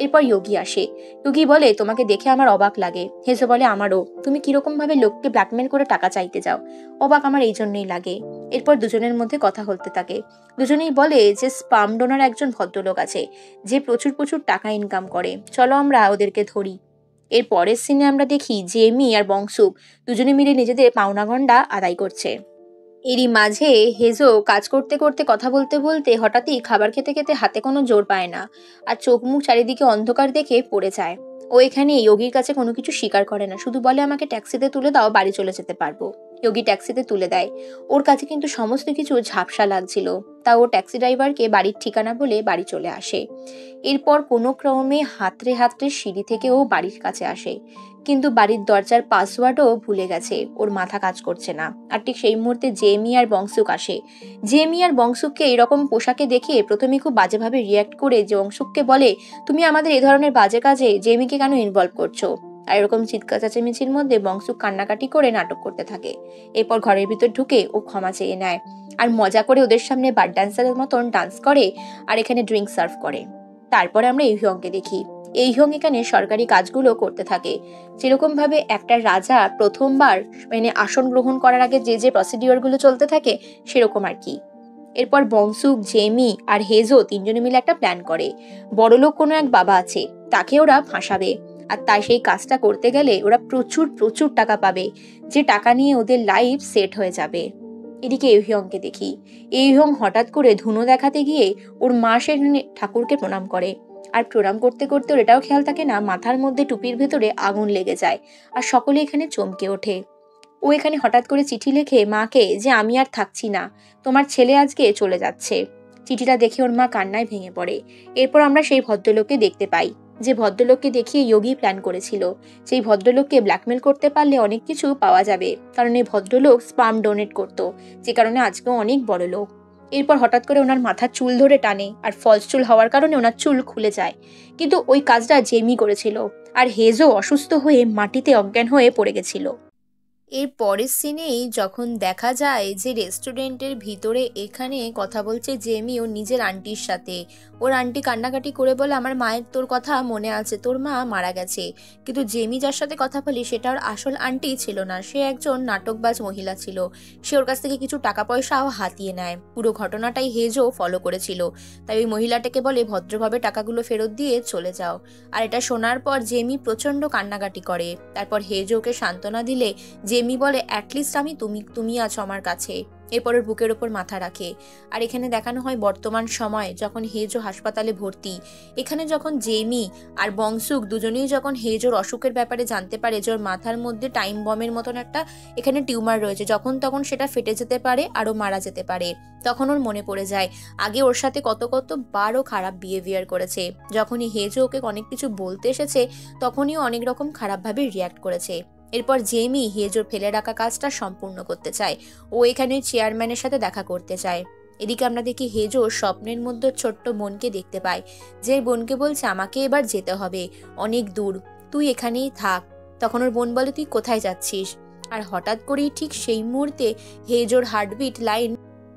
এরপর যোগী আসে। যোগী বলে, তোমাকে দেখে আমার অবাক লাগে। হেজো বলে, আমারও। তুমি কিরকম ভাবে লোককে ব্ল্যাকমেল করে টাকা চাইতে যাও, অবাক আমার এই জন্যই লাগে। এরপর দুজনের মধ্যে কথা বলতে থাকে। দুজনেই বলে যে স্পাম ডোনার একজন ভদ্রলোক আছে, যে প্রচুর প্রচুর টাকা ইনকাম করে, চলো আমরা ওদেরকে ধরি। এর পরের সিনে আমরা দেখি জেমি আর বংশুক দুজনে মিলে নিজেদের পাওনা গন্ডা আদায় করছে। এরই মাঝে হেজো কাজ করতে করতে কথা বলতে বলতে হঠাৎই খাবার খেতে খেতে হাতে কোনো জোর পায় না, আর চোখ মুখ চারিদিকে অন্ধকার দেখে পড়ে যায়। ও এখানে যোগীর কাছে কোনো কিছু স্বীকার করে না, শুধু বলে, আমাকে ট্যাক্সিতে তুলে দাও, বাড়ি চলে যেতে পারবো। যোগী ট্যাক্সিতে তুলে দেয়। ওর কাছে কিন্তু সমস্ত কিছু ঝাপসা লাগছিল, তা ও ট্যাক্সি ড্রাইভারকে বাড়ির ঠিকানা বলে বাড়ি চলে আসে। এরপর কোনো ক্রমে হাতড়ে হাতড়ে সিঁড়ি থেকে ও বাড়ির কাছে আসে, কিন্তু বাড়ির দরজার পাসওয়ার্ডও ভুলে গেছে, ওর মাথা কাজ করছে না। আর ঠিক সেই মুহূর্তে জেমি আর বংশুক আসে। জেমি আর বংশুককে এরকম পোশাকে দেখে প্রথমে খুব বাজেভাবে রিয়াক্ট করে বংশুককে বলে, তুমি আমাদের এই ধরনের বাজে কাজে জেমিকে কেন ইনভলভ করছো? আর এরকম চিৎকার চেঁচামেচির মধ্যে বংশুক কান্নাকাটি করে নাটক করতে থাকে। এরপর ঘরের ভিতর ঢুকে ও ক্ষমা চেয়ে নেয়, আর মজা করে ওদের সামনে বার ডান্সারের মতন ডান্স করে, আর এখানে ড্রিঙ্ক সার্ভ করে। তারপরে আমরা এহিয়ংকে দেখি। এহিয়ং এখানে সরকারি কাজগুলো করতে থাকে, যেরকম ভাবে একটা রাজা প্রথমবার আসন গ্রহণ করার আগে যে যে প্রসিডিওর গুলো চলতে থাকে, সেরকম আর কি। এরপর বংশুক, জেমি আর হেজো তিনজনে মিলে একটা প্ল্যান করে। বড়লোক কোনো এক বাবা আছে, তাকে ওরা ফাঁসাবে, আর তাই সেই কাজটা করতে গেলে ওরা প্রচুর প্রচুর টাকা পাবে, যে টাকা নিয়ে ওদের লাইফ সেট হয়ে যাবে। এদিকে ইউহিয়ংকে দেখি, ইউহিয়ং হঠাৎ করে ধুনো দেখাতে গিয়ে ওর মা সেখানে ঠাকুরকে প্রণাম করে। আর প্রণাম করতে করতে ওর এটাও খেয়াল থাকে না মাথার মধ্যে টুপির ভেতরে আগুন লেগে যায়, আর সকলে এখানে চমকে ওঠে। ও এখানে হঠাৎ করে চিঠি লেখে মাকে যে আমি আর থাকছি না, তোমার ছেলে আজকে চলে যাচ্ছে। চিঠিটা দেখে ওর মা কান্নায় ভেঙে পড়ে। এরপর আমরা সেই ভদ্রলোককে দেখতে পাই, যে ভদ্রলোককে দেখিয়ে যোগী প্ল্যান করেছিল। সেই ভদ্রলোককে ব্ল্যাকমেল করতে পারলে অনেক কিছু পাওয়া যাবে, কারণ এই ভদ্রলোক স্পাম ডোনেট করতো, যে কারণে আজকেও অনেক বড় লোক। এরপর হঠাৎ করে ওনার মাথার চুল ধরে টানে, আর ফলস চুল হওয়ার কারণে ওনার চুল খুলে যায়। কিন্তু ওই কাজটা জেমি করেছিল, আর হেজও অসুস্থ হয়ে মাটিতে অজ্ঞান হয়ে পড়ে গেছিল। এর পরের সিনেই যখন দেখা যায় যে রেস্টুরেন্টের ভিতরে এখানে কথা বলছে জেমি ও নিজের আন্টির সাথে। ওর আন্টি কান্নাকাটি করে বলে আমার মায়ের তোর কথা মনে আছে, তোর মা মারা গেছে। কিন্তু জেমি যার সাথে কথা বলি সেটা ওর আসল আন্টি ছিল না, সে একজন নাটকবাজ মহিলা ছিল। সে ওর কাছ থেকে কিছু টাকা পয়সাও হাতিয়ে নেয়। পুরো ঘটনাটাই হেজও ফলো করেছিল। তাই ওই মহিলাটাকে বলে ভদ্রভাবে টাকাগুলো ফেরত দিয়ে চলে যাও। আর এটা শোনার পর জেমি প্রচন্ড কান্নাকাটি করে। তারপর হেজ ওকে সান্ত্বনা দিলে জেমি বলে অ্যাটলিস্ট আমি তুমি আছো আমার কাছে। এরপর ওর বুকের ওপর মাথা রাখে। আর এখানে দেখানো হয় বর্তমান সময় যখন হেজো হাসপাতালে ভর্তি। এখানে যখন জেমি আর বংশুক দুজনেই যখন হেজোর অসুখের ব্যাপারে জানতে পারে যে ওর মাথার মধ্যে টাইম বমের মতন একটা এখানে টিউমার রয়েছে, যখন তখন সেটা ফেটে যেতে পারে আরও মারা যেতে পারে, তখন ওর মনে পড়ে যায় আগে ওর সাথে কতবারও খারাপ বিহেভিয়ার করেছে। যখনই হেজো ওকে অনেক কিছু বলতে এসেছে তখনই অনেক রকম খারাপভাবে রিয়াক্ট করেছে। এরপর জেমি হেজোর ফেলে রাখা কাজটা সম্পূর্ণ করতে চায়। ও এখানে চেয়ারম্যানের সাথে দেখা করতে চায়। এদিকে আমরা দেখি হেজো স্বপ্নের মধ্যে ছোট্ট বোনকে দেখতে পায়, যে বোনকে বলছে আমাকে এবার যেতে হবে অনেক দূর, তুই এখানেই থাক। তখন ওর বোন বলে তুই কোথায় যাচ্ছিস? আর হঠাৎ করেই ঠিক সেই মুহূর্তে হেজোর হার্টবিট লাইন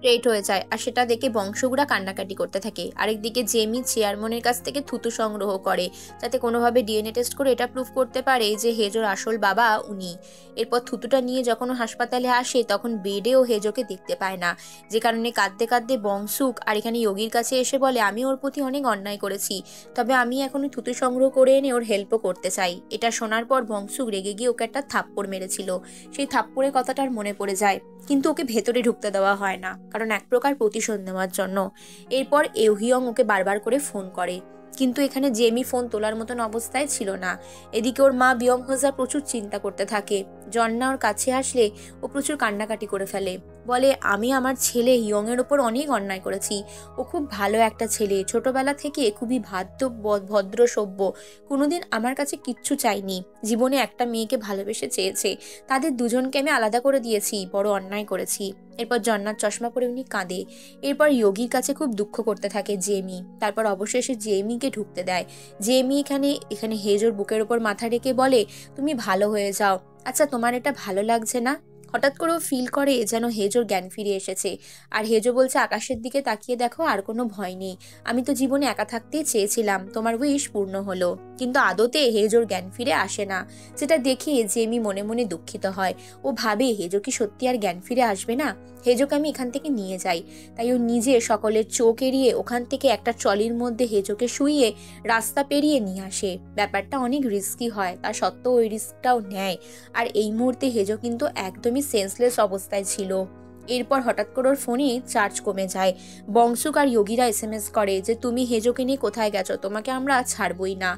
স্ট্রেট হয়ে যায়, আর সেটা দেখে বংশগুড়া কান্নাকাটি করতে থাকে। আরেকদিকে জেমি চেয়ারম্যানের কাছ থেকে থুতু সংগ্রহ করে, যাতে কোনোভাবে ডিএনএ টেস্ট করে এটা প্রুভ করতে পারে যে হেজোর আসল বাবা উনি। এরপর থুতুটা নিয়ে যখন ও হাসপাতালে আসে তখন বেডেও হেজোকে দেখতে পায় না, যে কারণে কাঁদতে কাঁদতে বংশুক আর এখানে যোগীর কাছে এসে বলে আমি ওর প্রতি অনেক অন্যায় করেছি, তবে আমি এখন থুতু সংগ্রহ করে এনে ওর হেল্পও করতে চাই। এটা শোনার পর বংশুক রেগে গিয়ে ওকে একটা থাপ্পড় মেরেছিল। সেই থাপ্পড়ের কথাটা আর মনে পড়ে যায়, কিন্তু ওকে ভেতরে ঢুকতে দেওয়া হয় না, কারণ এক প্রকার প্রতিশোধ নেওয়ার জন্য। এরপর ইউহিয়ং ওকে বারবার করে ফোন করে, কিন্তু এখানে জেমি ফোন তোলার মতন অবস্থায় ছিল না। এদিকে ওর মা বিয়ং হোজা প্রচুর চিন্তা করতে থাকে। জন্না ওর কাছে আসলে ও প্রচুর কান্নাকাটি করে ফেলে, বলে আমি আমার ছেলে হিয়ং এর ওপর অনেক অন্যায় করেছি। ও খুব ভালো একটা ছেলে, ছোটবেলা থেকে খুবই ভদ্র সভ্য, কোনোদিন আমার কাছে কিচ্ছু চাইনি, জীবনে একটা মেয়েকে ভালোবেসে চেয়েছে, তাদের দুজনকে আমি আলাদা করে দিয়েছি, বড় অন্যায় করেছি। এরপর জন্নার চশমা পরে উনি কাঁদে। এরপর যোগীর কাছে খুব দুঃখ করতে থাকে জেমি। তারপর অবশেষে জেমিকে ঢুকতে দেয়। জেমি এখানে হেজোর বুকের ওপর মাথা রেখে বলে তুমি ভালো হয়ে যাও। আচ্ছা তোমার এটা ভালো লাগছে না? হঠাৎ করেও ফিল করে যেন হেজোর জ্ঞান ফিরে এসেছে। আর হেজো বলছে আকাশের দিকে তাকিয়ে দেখো, আর কোনো ভয় নেই, আমি তো জীবনে একা থাকতেই চেয়েছিলাম, তোমার উইশ পূর্ণ হলো। কিন্তু আদতে হেজোর জ্ঞান ফিরে আসে না, যেটা দেখে জেমি মনে মনে দুঃখিত হয়। ও ভাবে হেজো কি সত্যি আর জ্ঞান ফিরে আসবে না? হেজোকে আমি এখান থেকে নিয়ে যাই। তাই ও নিজে সকলের চোখ এড়িয়ে ওখান থেকে একটা ট্রলির মধ্যে হেজোকে শুইয়ে রাস্তা পেরিয়ে নিয়ে আসে। ব্যাপারটা অনেক রিস্কি হয়, তা সত্ত্বেও ওই রিস্কটাও নেয়। আর এই মুহূর্তে হেজো কিন্তু একদমই সেন্সলেস অবস্থায় ছিল। এরপর হঠাৎ করে ওর ফোনে চার্জ কমে যায়। বংশুক আর যোগীরা এসএমএস করে যে তুমি হেজোকে নিয়ে কোথায় গেছো, তোমাকে আমরা ছাড়বই না।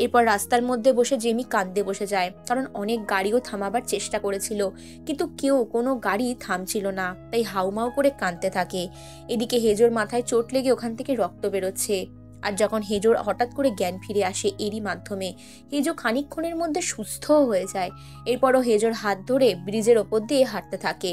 এরপর রাস্তার মধ্যে বসে জেমি কাঁদতে বসে যায়, কারণ অনেক গাড়িও থামাবার চেষ্টা করেছিল, কিন্তু কোনো গাড়ি থামছিল না, তাই হাউমাউ করে কাঁদতে থাকে। এদিকে হেজোর মাথায় চোট লেগে ওখান থেকে রক্ত বেরোচ্ছে। আর যখন হেজোর হঠাৎ করে জ্ঞান ফিরে আসে এরই মাধ্যমে, হেজো খানিকক্ষণের মধ্যে সুস্থ হয়ে যায়। এরপরও হেজোর হাত ধরে ব্রিজের ওপর দিয়ে হাঁটতে থাকে।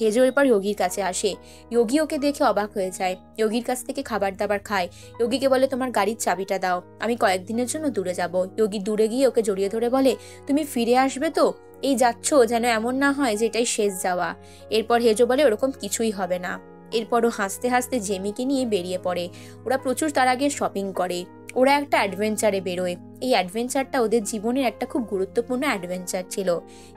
হেজো এরপর যোগীর কাছে আসে। যোগী ওকে দেখে অবাক হয়ে যায়, যোগীর কাছ থেকে খাবার দাবার খায়। যোগীকে বলে তোমার গাড়ির চাবিটা দাও, আমি কয়েকদিনের জন্য দূরে যাব। যোগী দূরে গিয়ে ওকে জড়িয়ে ধরে বলে তুমি ফিরে আসবে তো? এই যাচ্ছ যেন এমন না হয় যে এটাই শেষ যাওয়া। এরপর হেজো বলে ওরকম কিছুই হবে না। এরপরও হাসতে হাসতে জেমিকে নিয়ে বেরিয়ে পড়ে। ওরা প্রচুর তার আগে শপিং করে, ওরা একটা অ্যাডভেঞ্চারে বেরোয়। এই অ্যাডভেঞ্চারটা ওদের জীবনের একটা খুব গুরুত্বপূর্ণ অ্যাডভেঞ্চার ছিল।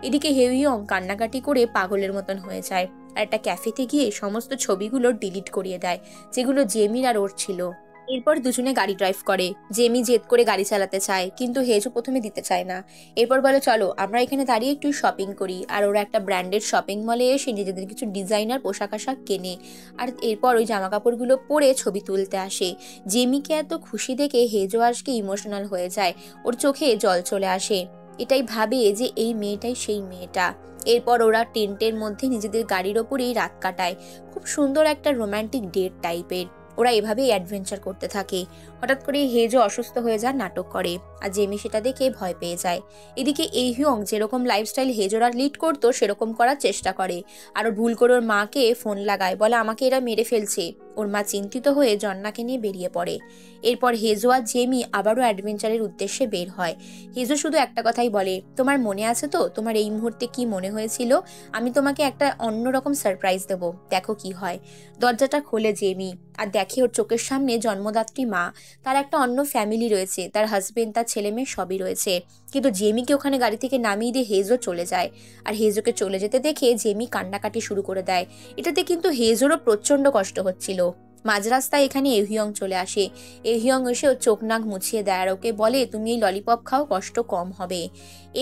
এদিকে হেউইয়ং কান্নাকাটি করে পাগলের মতন হয়ে যায়, আর একটা ক্যাফেতে গিয়ে সমস্ত ছবিগুলো ডিলিট করিয়ে দেয় যেগুলো জেমির আর ওর ছিল। এরপর দুজনে গাড়ি ড্রাইভ করে। জেমি জেদ করে গাড়ি চালাতে চায়, কিন্তু হেজো প্রথমে দিতে চায় না। এরপর বলে চলো আমরা এখানে দাঁড়িয়ে একটু শপিং করি। আর ওরা একটা ব্র্যান্ডেড শপিং মলে এসে নিজেদের কিছু ডিজাইনার পোশাক আশাক কেনে। আর এরপর ওই জামা কাপড়গুলো পরে ছবি তুলতে আসে। জেমিকে এত খুশি দেখে হেজো আজকে ইমোশনাল হয়ে যায়, ওর চোখে জল চলে আসে। এটাই ভাবে যে এই মেয়েটাই সেই মেয়েটা। এরপর ওরা টেন্টের মধ্যে নিজেদের গাড়ির ওপরেই রাত কাটায়। খুব সুন্দর একটা রোমান্টিক ডেট টাইপের। ওরা এভাবেই অ্যাডভেঞ্চার করতে থাকে। হঠাৎ করে হেজো অসুস্থ হয়ে যাওয়ার নাটক করে, আর জেমি সেটা দেখে ভয় পেয়ে যায়। এদিকে এহিয়ং যেরকম লাইফস্টাইল হেজোরা লিড করতো সেরকম করার চেষ্টা করে। আর ভুল করে ওর মাকে ফোন লাগায়, বলে আমাকে এরা মেরে ফেলছে। ওর মা চিন্তিত হয়ে জন্নাকে নিয়ে বেরিয়ে পড়ে। এরপর হেজো আর জেমি আবারও অ্যাডভেঞ্চারের উদ্দেশ্যে বের হয়। হেজো শুধু একটা কথাই বলে, তোমার মনে আছে তো তোমার এই মুহূর্তে কি মনে হয়েছিল? আমি তোমাকে একটা অন্যরকম সারপ্রাইজ দেবো, দেখো কি হয়। দরজাটা খোলে জেমি, আর দেখে ওর চোখের সামনে জন্মদাত্রী মা। তার একটা অন্য ফ্যামিলি রয়েছে, তার হাজবেন্ড, তার ছেলে মেয়ে সবই রয়েছে। কিন্তু জেমিকে ওখানে গাড়ি থেকে নামিয়ে দিয়ে হেজো চলে যায়। আর হেজোকে চলে যেতে দেখে জেমি কান্নাকাটি শুরু করে দেয়। এটাতে কিন্তু হেজোরও প্রচন্ড কষ্ট হচ্ছিল। মাঝ রাস্তায় এখানে এহিয়ং চলে আসে। এহিয়ং এসে ওর চোখ নাক মুছিয়ে দেয়, আর ওকে বলে তুমি এই ললিপপ খাও, কষ্ট কম হবে।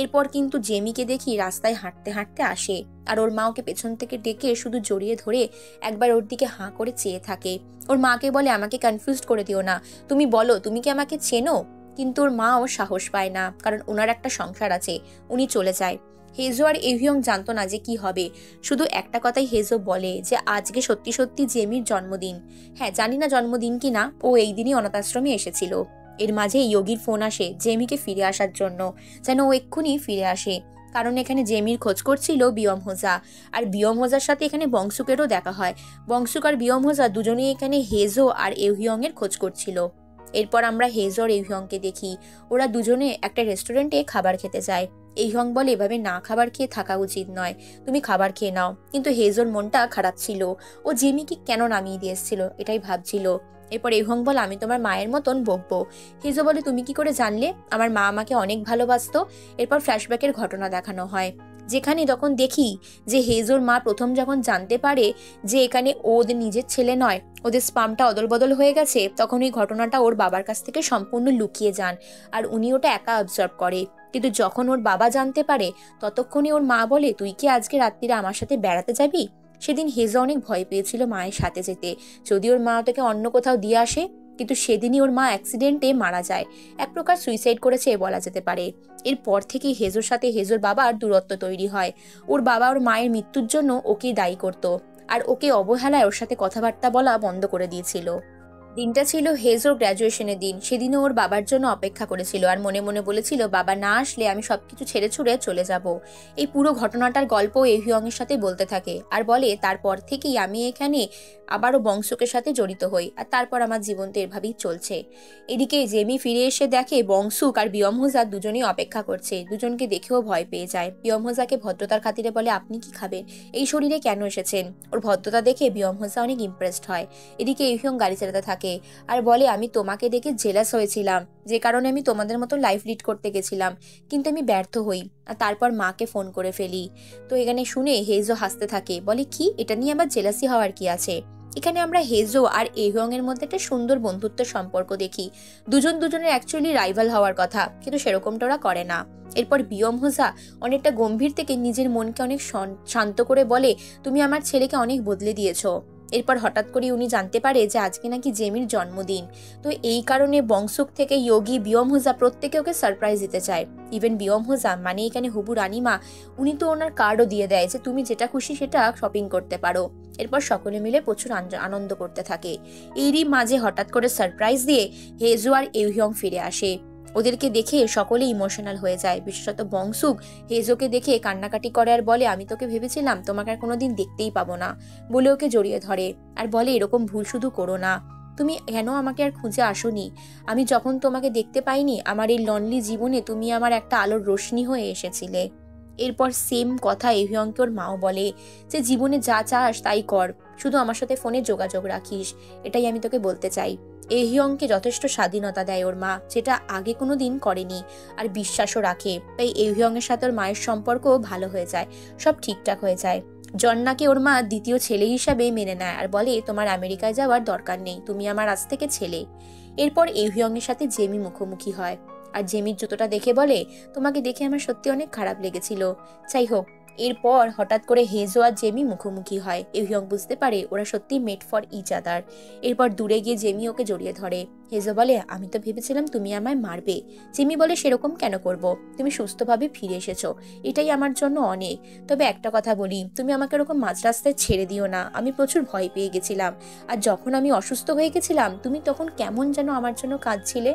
এরপর কিন্তু জেমিকে দেখি রাস্তায় হাঁটতে হাঁটতে আসে। আর ওর মা ওকে পেছন থেকে ডেকে শুধু জড়িয়ে ধরে একবার ওর দিকে হাঁ করে চেয়ে থাকে। ওর মাকে বলে আমাকে কনফিউজ করে দিও না, তুমি বলো তুমি কি আমাকে চেনো? কিন্তু ওর মা ও সাহস পায় না, কারণ ওনার একটা সংসার আছে। উনি চলে যায়। হেজো আর এভিয়ং জানতো না যে কি হবে। শুধু একটা কথাই হেজো বলে যে আজকে সত্যি সত্যি জেমির জন্মদিন। হ্যাঁ, জানি না জন্মদিন কি না, ও এই দিনই অনাথ আশ্রমে এসেছিল। এর মাঝে ইয়োগির ফোন আসে জেমিকে ফিরে আসার জন্য, যেন ও এক্ষুনি ফিরে আসে। কারণ এখানে জেমির খোঁজ করছিল বিয়ম হোজা। আর বিয়ম হোজার সাথে এখানে বংশুকেরও দেখা হয়। বংশুক আর বিয়ম হোজা দুজনেই এখানে হেজো আর এভিয়ং এর খোঁজ করছিল। এরপর আমরা হেজো আর এভিয়ংকে দেখি, ওরা দুজনে একটা রেস্টুরেন্টে খাবার খেতে যায়। এহিয়ং বলে এভাবে না খাবার খেয়ে থাকা উচিত নয়, তুমি খাবার খেয়ে নাও। কিন্তু হেজোর মনটা খারাপ ছিল, ও জেমিকে কেন নামিয়ে দিয়ে এসেছিল এটাই ভাবছিল। এরপর এহিয়ং বলে আমি তোমার মায়ের মতন বকবো। হেজো বলে তুমি কি করে জানলে? আমার মা আমাকে অনেক ভালোবাসতো। এরপর ফ্ল্যাশব্যাকের ঘটনা দেখানো হয়, যেখানে তখন দেখি যে হেজোর মা প্রথম যখন জানতে পারে যে এখানে ওদের নিজের ছেলে নয়, ওদের স্পামটা অদল বদল হয়ে গেছে, তখন এই ঘটনাটা ওর বাবার কাছ থেকে সম্পূর্ণ লুকিয়ে যান। আর উনি ওটা একা অবজার্ভ করে। কিন্তু যখন ওর বাবা জানতে পারে, ততক্ষণে ওর মা বলে তুই কি আজকে রাত্রিরে আমার সাথে বেড়াতে যাবি? সেদিন হেজা অনেক ভয় পেয়েছিল মায়ের সাথে যেতে, যদি ওর মা ওটাকে অন্য কোথাও দিয়ে আসে। কিন্তু সেদিনই ওর মা অ্যাক্সিডেন্টে মারা যায়, এক প্রকার সুইসাইড করেছে বলা যেতে পারে। এরপর থেকেই হেজোর সাথে হেজোর বাবার দূরত্ব তৈরি হয়। ওর বাবা ওর মায়ের মৃত্যুর জন্য ওকে দায়ী করত, আর ওকে অবহেলায় ওর সাথে কথাবার্তা বলা বন্ধ করে দিয়েছিল। দিনটা ছিল হেজোর গ্র্যাজুয়েশনের দিন। সেদিনও ওর বাবার জন্য অপেক্ষা করেছিল, আর মনে মনে বলেছিল বাবা না আসলে আমি সবকিছু ছেড়ে ছুড়ে চলে যাব। এই পুরো ঘটনাটার গল্প এভিয়ং এর সাথে বলতে থাকে, আর বলে তারপর থেকেই আমি এখানে আবারও বংশুকের সাথে জড়িত হই, আর তারপর আমার জীবন তো এভাবেই চলছে। এদিকে জেমি ফিরে এসে দেখে বংশুক আর বিয়ম হোজা দুজনেই অপেক্ষা করছে। দুজনকে দেখেও ভয় পেয়ে যায়। বিয়ম হোজাকে ভদ্রতার খাতিরে বলে আপনি কি খাবেন, এই শরীরে কেন এসেছেন? ওর ভদ্রতা দেখে বিয়ম হোজা অনেক ইমপ্রেসড হয়। এদিকে এভিয়ং গাড়ি চালাতে থাকে আর বলে আমি তোমাকে দেখে জেলাস হয়েছিলাম, যে কারণে আমি তোমাদের মতো লাইফ লিড করতে গেছিলাম, কিন্তু আমি ব্যর্থ হই, আর তারপর মাকে ফোন করে ফেলি। তো এখানে শুনে হেজো হাসতে থাকে, বলে কি এটা নিয়ে আবার জেলাসি হওয়ার কি আছে? এখানে আমরা হেজো আর এহিয়ং এর মধ্যে একটা সুন্দর বন্ধুত্বের সম্পর্ক দেখি। দুজন দুজনের অ্যাকচুয়ালি রাইভাল হওয়ার কথা, কিন্তু সেরকমটা ওরা করে না। এরপর বিয়ম হোজা অনেকটা গম্ভীর থেকে নিজের মনকে অনেক শান্ত করে বলে তুমি আমার ছেলেকে অনেক বদলে দিয়েছো। এরপর হঠাৎ করে উনি জানতে পারে যে আজকে নাকি জেমির জন্মদিন। তো এই কারণে বংশুক থেকে ইয়োগি, বিয়ম হোজা প্রত্যেকে ওকে সারপ্রাইজ দিতে চায়। ইভেন বিয়ম হোজা মানে এখানে হবু রানীমা, উনি তো ওনার কার্ডও দিয়ে দেয় যে তুমি যেটা খুশি সেটা শপিং করতে পারো। এরপর সকলে মিলে প্রচুর আনন্দ করতে থাকে। এরই মাঝে হঠাৎ করে সারপ্রাইজ দিয়ে হেজো আর এহিয়ং ফিরে আসে। ওদেরকে দেখে সকলে ইমোশনাল হয়ে যায়, বিশেষত বংশুক হেজোকে দেখে কান্নাকাটি করে আর বলে আমি তোকে ভেবেছিলাম তোমাকে আর কোনোদিন দেখতেই পাবো না, বলে ওকে জড়িয়ে ধরে আর বলে এরকম ভুল শুধু করো না, তুমি কেন আমাকে আর খুঁজে আসোনি? আমি যখন তোমাকে দেখতে পাইনি আমার এই লনলি জীবনে তুমি আমার একটা আলোর রোশনি হয়ে এসেছিলে। এরপর সেম কথা এভিয়ংকে ওর মাও বলে যে জীবনে যা চাস তাই কর, শুধু আমার সাথে ফোনে যোগাযোগ রাখিস, এটাই আমি তোকে বলতে চাই। এহিয়ংকে যথেষ্ট স্বাধীনতা দেয় ওর মা, যেটা আগে কোনো দিন করেনি, আর বিশ্বাসও রাখে। তাই এহিয়ং এর সাথে ওর মায়ের সম্পর্ক ভালো হয়ে যায়, সব ঠিকঠাক হয়ে যায়। জন্নাকে ওর মা দ্বিতীয় ছেলে হিসাবে মেনে নেয় আর বলে তোমার আমেরিকায় যাওয়ার দরকার নেই, তুমি আমার আজ থেকে ছেলে। এরপর এভিয়ং এর সাথে জেমি মুখোমুখি হয় আর জেমির জুতোটা দেখে বলে তোমাকে দেখে আমার সত্যি অনেক খারাপ লেগেছিল। যাই হোক, এরপর হঠাৎ করে হেজো আর জেমি মুখোমুখি হয়। এভিয়ং বুঝতে পারে ওরা সত্যি মেড ফর ইচ আদার। এরপর দূরে গিয়ে জেমি ওকে জড়িয়ে ধরে। হেজো বলে আমি তো ভেবেছিলাম তুমি আমায় মারবে। জেমি বলে সেরকম কেন করব, তুমি সুস্থভাবে ফিরে এসেছো, এটাই আমার জন্য অনেক। তবে একটা কথা বলি, তুমি আমাকে এরকম মাঝ রাস্তায় ছেড়ে দিও না, আমি প্রচুর ভয় পেয়ে গেছিলাম। আর যখন আমি অসুস্থ হয়ে গেছিলাম তুমি তখন কেমন যেন আমার জন্য কাঁদছিলে।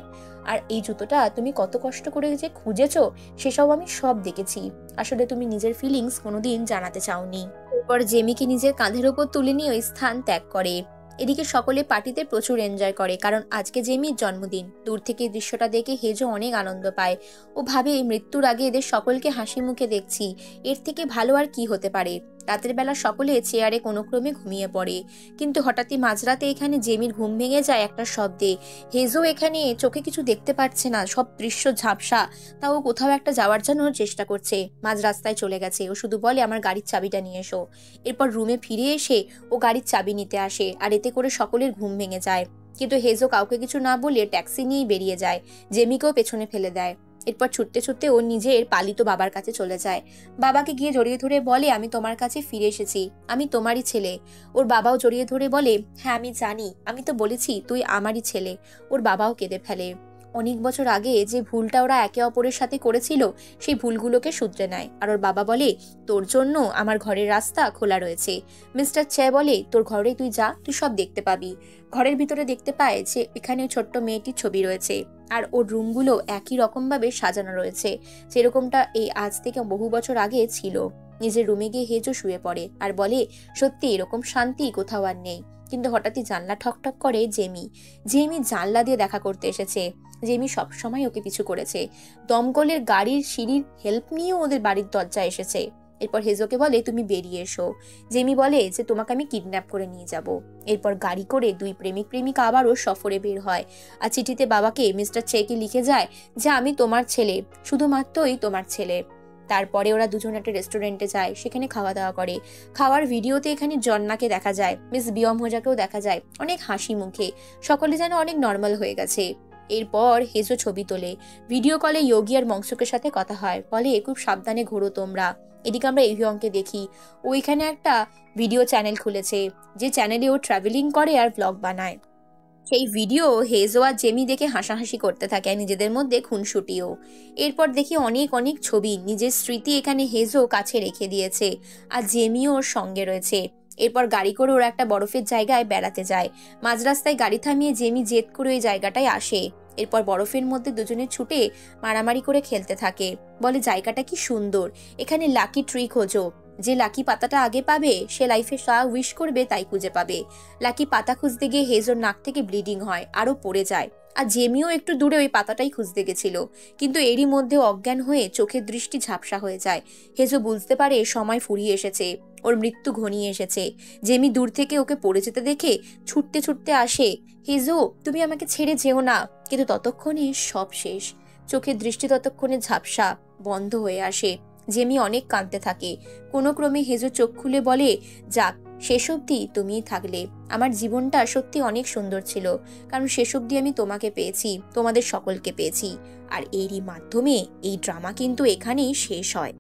আর এই জুতোটা তুমি কত কষ্ট করে যে খুঁজেছো সেসব আমি সব দেখেছি। আসলে তুমি নিজের ফিলিংস কোনোদিন জানাতে চাওনি। এরপর জেমিকে নিজের কাঁধের ওপর তুলে নিয়ে ওই স্থান ত্যাগ করে। এদিকে সকলে পার্টিতে প্রচুর এনজয় করে, কারণ আজকে জেমির জন্মদিন। দূর থেকে এই দৃশ্যটা দেখে হেজো অনেক আনন্দ পায়। ও ভাবে মৃত্যুর আগে এদের সকলকে হাসি মুখে দেখছি, এর থেকে ভালো আর কি হতে পারে। রাতের বেলা সকলে চেয়ারে কোনো ক্রমে ঘুমিয়ে পড়ে, কিন্তু হঠাৎই মাঝরাতে এখানে জেমির ঘুম ভেঙে যায় একটা শব্দে। হেজো এখানে চোখে কিছু দেখতে পাচ্ছে না, সব দৃশ্য ঝাপসা। তাও কোথাও একটা যাওয়ার জন্য চেষ্টা করছে। মাঝ রাস্তায় চলে গেছে। ও শুধু বলে আমার গাড়ির চাবিটা নিয়ে এসো। এরপর রুমে ফিরে এসে ও গাড়ির চাবি নিতে আসে, আর এতে করে সকলের ঘুম ভেঙে যায়। কিন্তু হেজো কাউকে কিছু না বলে ট্যাক্সি নিয়েই বেরিয়ে যায়, জেমিকেও পেছনে ফেলে দেয়। এরপর ছুটতে ছুটতে ও নিজের পালিত বাবার কাছে চলে যায়। বাবাকে গিয়ে জড়িয়ে ধরে বলে আমি তোমার কাছে ফিরে এসেছি, আমি তোমারই ছেলে। ওর বাবাও জড়িয়ে ধরে বলে হ্যাঁ আমি জানি, আমি তো বলেছি তুই আমারই ছেলে। ওর বাবাও কেঁদে ফেলে। অনেক বছর আগে যে ভুলটা ওরা একে অপরের সাথে করেছিল সেই ভুলগুলোকে শুধরে নেয়। আর ওর বাবা বলে তোর জন্য আমার ঘরের রাস্তা খোলা রয়েছে। মিস্টার চে বলে তোর ঘরে তুই যা, তুই সব দেখতে পাবি। ঘরের ভিতরে দেখতে পায় যে এখানে ছোট্ট মেয়েটির ছবি রয়েছে, আর ওর রুমগুলো একই রকম ভাবে সাজানো রয়েছে যেরকমটা এই আজ থেকে বহু বছর আগে ছিল। নিজের রুমে গিয়ে হেজো শুয়ে পড়ে আর বলে সত্যি এরকম শান্তি কোথাও আর নেই। কিন্তু হঠাৎই জানলা ঠকঠক করে জেমি। জেমি জানলা দিয়ে দেখা করতে এসেছে। জেমি সবসময় ওকে পিছু করেছে। দমকলের গাড়ির সিঁড়ির হেল্প নিয়েও ওদের বাড়ির দরজায় এসেছে। এরপর হেজোকে বলে তুমি বেরিয়ে এসো। জেমি বলে যে তোমাকে আমি কিডন্যাপ করে নিয়ে যাব। এরপর গাড়ি করে দুই প্রেমিক প্রেমিকা আবারও সফরে বের হয়। আর চিঠিতে বাবাকে মিস্টার চেকে লিখে যায় যে আমি তোমার ছেলে, শুধুমাত্রই তোমার ছেলে। তারপরে ওরা দুজন একটা রেস্টুরেন্টে যায়, সেখানে খাওয়া দাওয়া করে। খাওয়ার ভিডিওতে এখানে জন্নাকে দেখা যায়, মিস বিয়ম হোজাকেও দেখা যায় অনেক হাসি মুখে। সকলে যেন অনেক নর্মাল হয়ে গেছে। এরপর হেজো ছবি তোলে। ভিডিও কলে ইয়োগি আর মংসুকের সাথে কথা হয়, বলে খুব সাবধানে ঘোরো তোমরা। এদিকে আমরা এভিয়ংকে দেখি, ও এখানে একটা ভিডিও চ্যানেল খুলেছে, যে চ্যানেলে ও ট্রাভেলিং করে আর ব্লগ বানায়। সেই ভিডিও হেজো আর জেমি দেখে হাসাহাসি করতে থাকে, নিজেদের মধ্যে খুনসুটিও। এরপর দেখি অনেক অনেক ছবি, নিজের স্মৃতি এখানে হেজো কাছে রেখে দিয়েছে, আর জেমিও ওর সঙ্গে রয়েছে। এরপর গাড়ি করে ওরা একটা বরফের জায়গায় বেড়াতে যায়। মাঝ রাস্তায় গাড়ি থামিয়ে জেমি জেদ করে ওই জায়গাটায় আসে। এরপর বরফের মধ্যে দুজনে ছুটে মারামারি করে খেলতে থাকে। বলে জায়গাটা কি সুন্দর, এখানে লাকি ট্রি খোঁজো, যে লাকি পাতাটা আগে পাবে সে লাইফে যা উইশ করবে তাই খুঁজে পাবে। লাকি পাতা খুঁজতে গিয়ে হেজোর নাক থেকে ব্লিডিং হয়, আরো পড়ে যায়। আর জেমিও একটু দূরে ওই পাতাটাই খুঁজতে গেছিল, কিন্তু এরই মধ্যে অজ্ঞান হয়ে চোখের দৃষ্টি ঝাপসা হয়ে যায়। হেজো বুঝতে পারে সময় ফুরিয়ে এসেছে, ওর মৃত্যু ঘনিয়ে এসেছে। জেমি দূর থেকে ওকে পড়ে যেতে দেখে ছুটতে ছুটতে আসে, হেজো তুমি আমাকে ছেড়ে যেও না। কিন্তু ততক্ষণে সব শেষ। চোখের দৃষ্টি ততক্ষণে ঝাপসা বন্ধ হয়ে আসে। জেমি অনেক কাঁদতে থাকে। কোনো ক্রমে হেজো চোখ খুলে বলে যাক, শেষ অবধি তুমিই থাকলে। আমার জীবনটা সত্যি অনেক সুন্দর ছিল, কারণ শেষ অবধি আমি তোমাকে পেয়েছি, তোমাদের সকলকে পেয়েছি। আর এরই মাধ্যমে এই ড্রামা কিন্তু এখানেই শেষ হয়।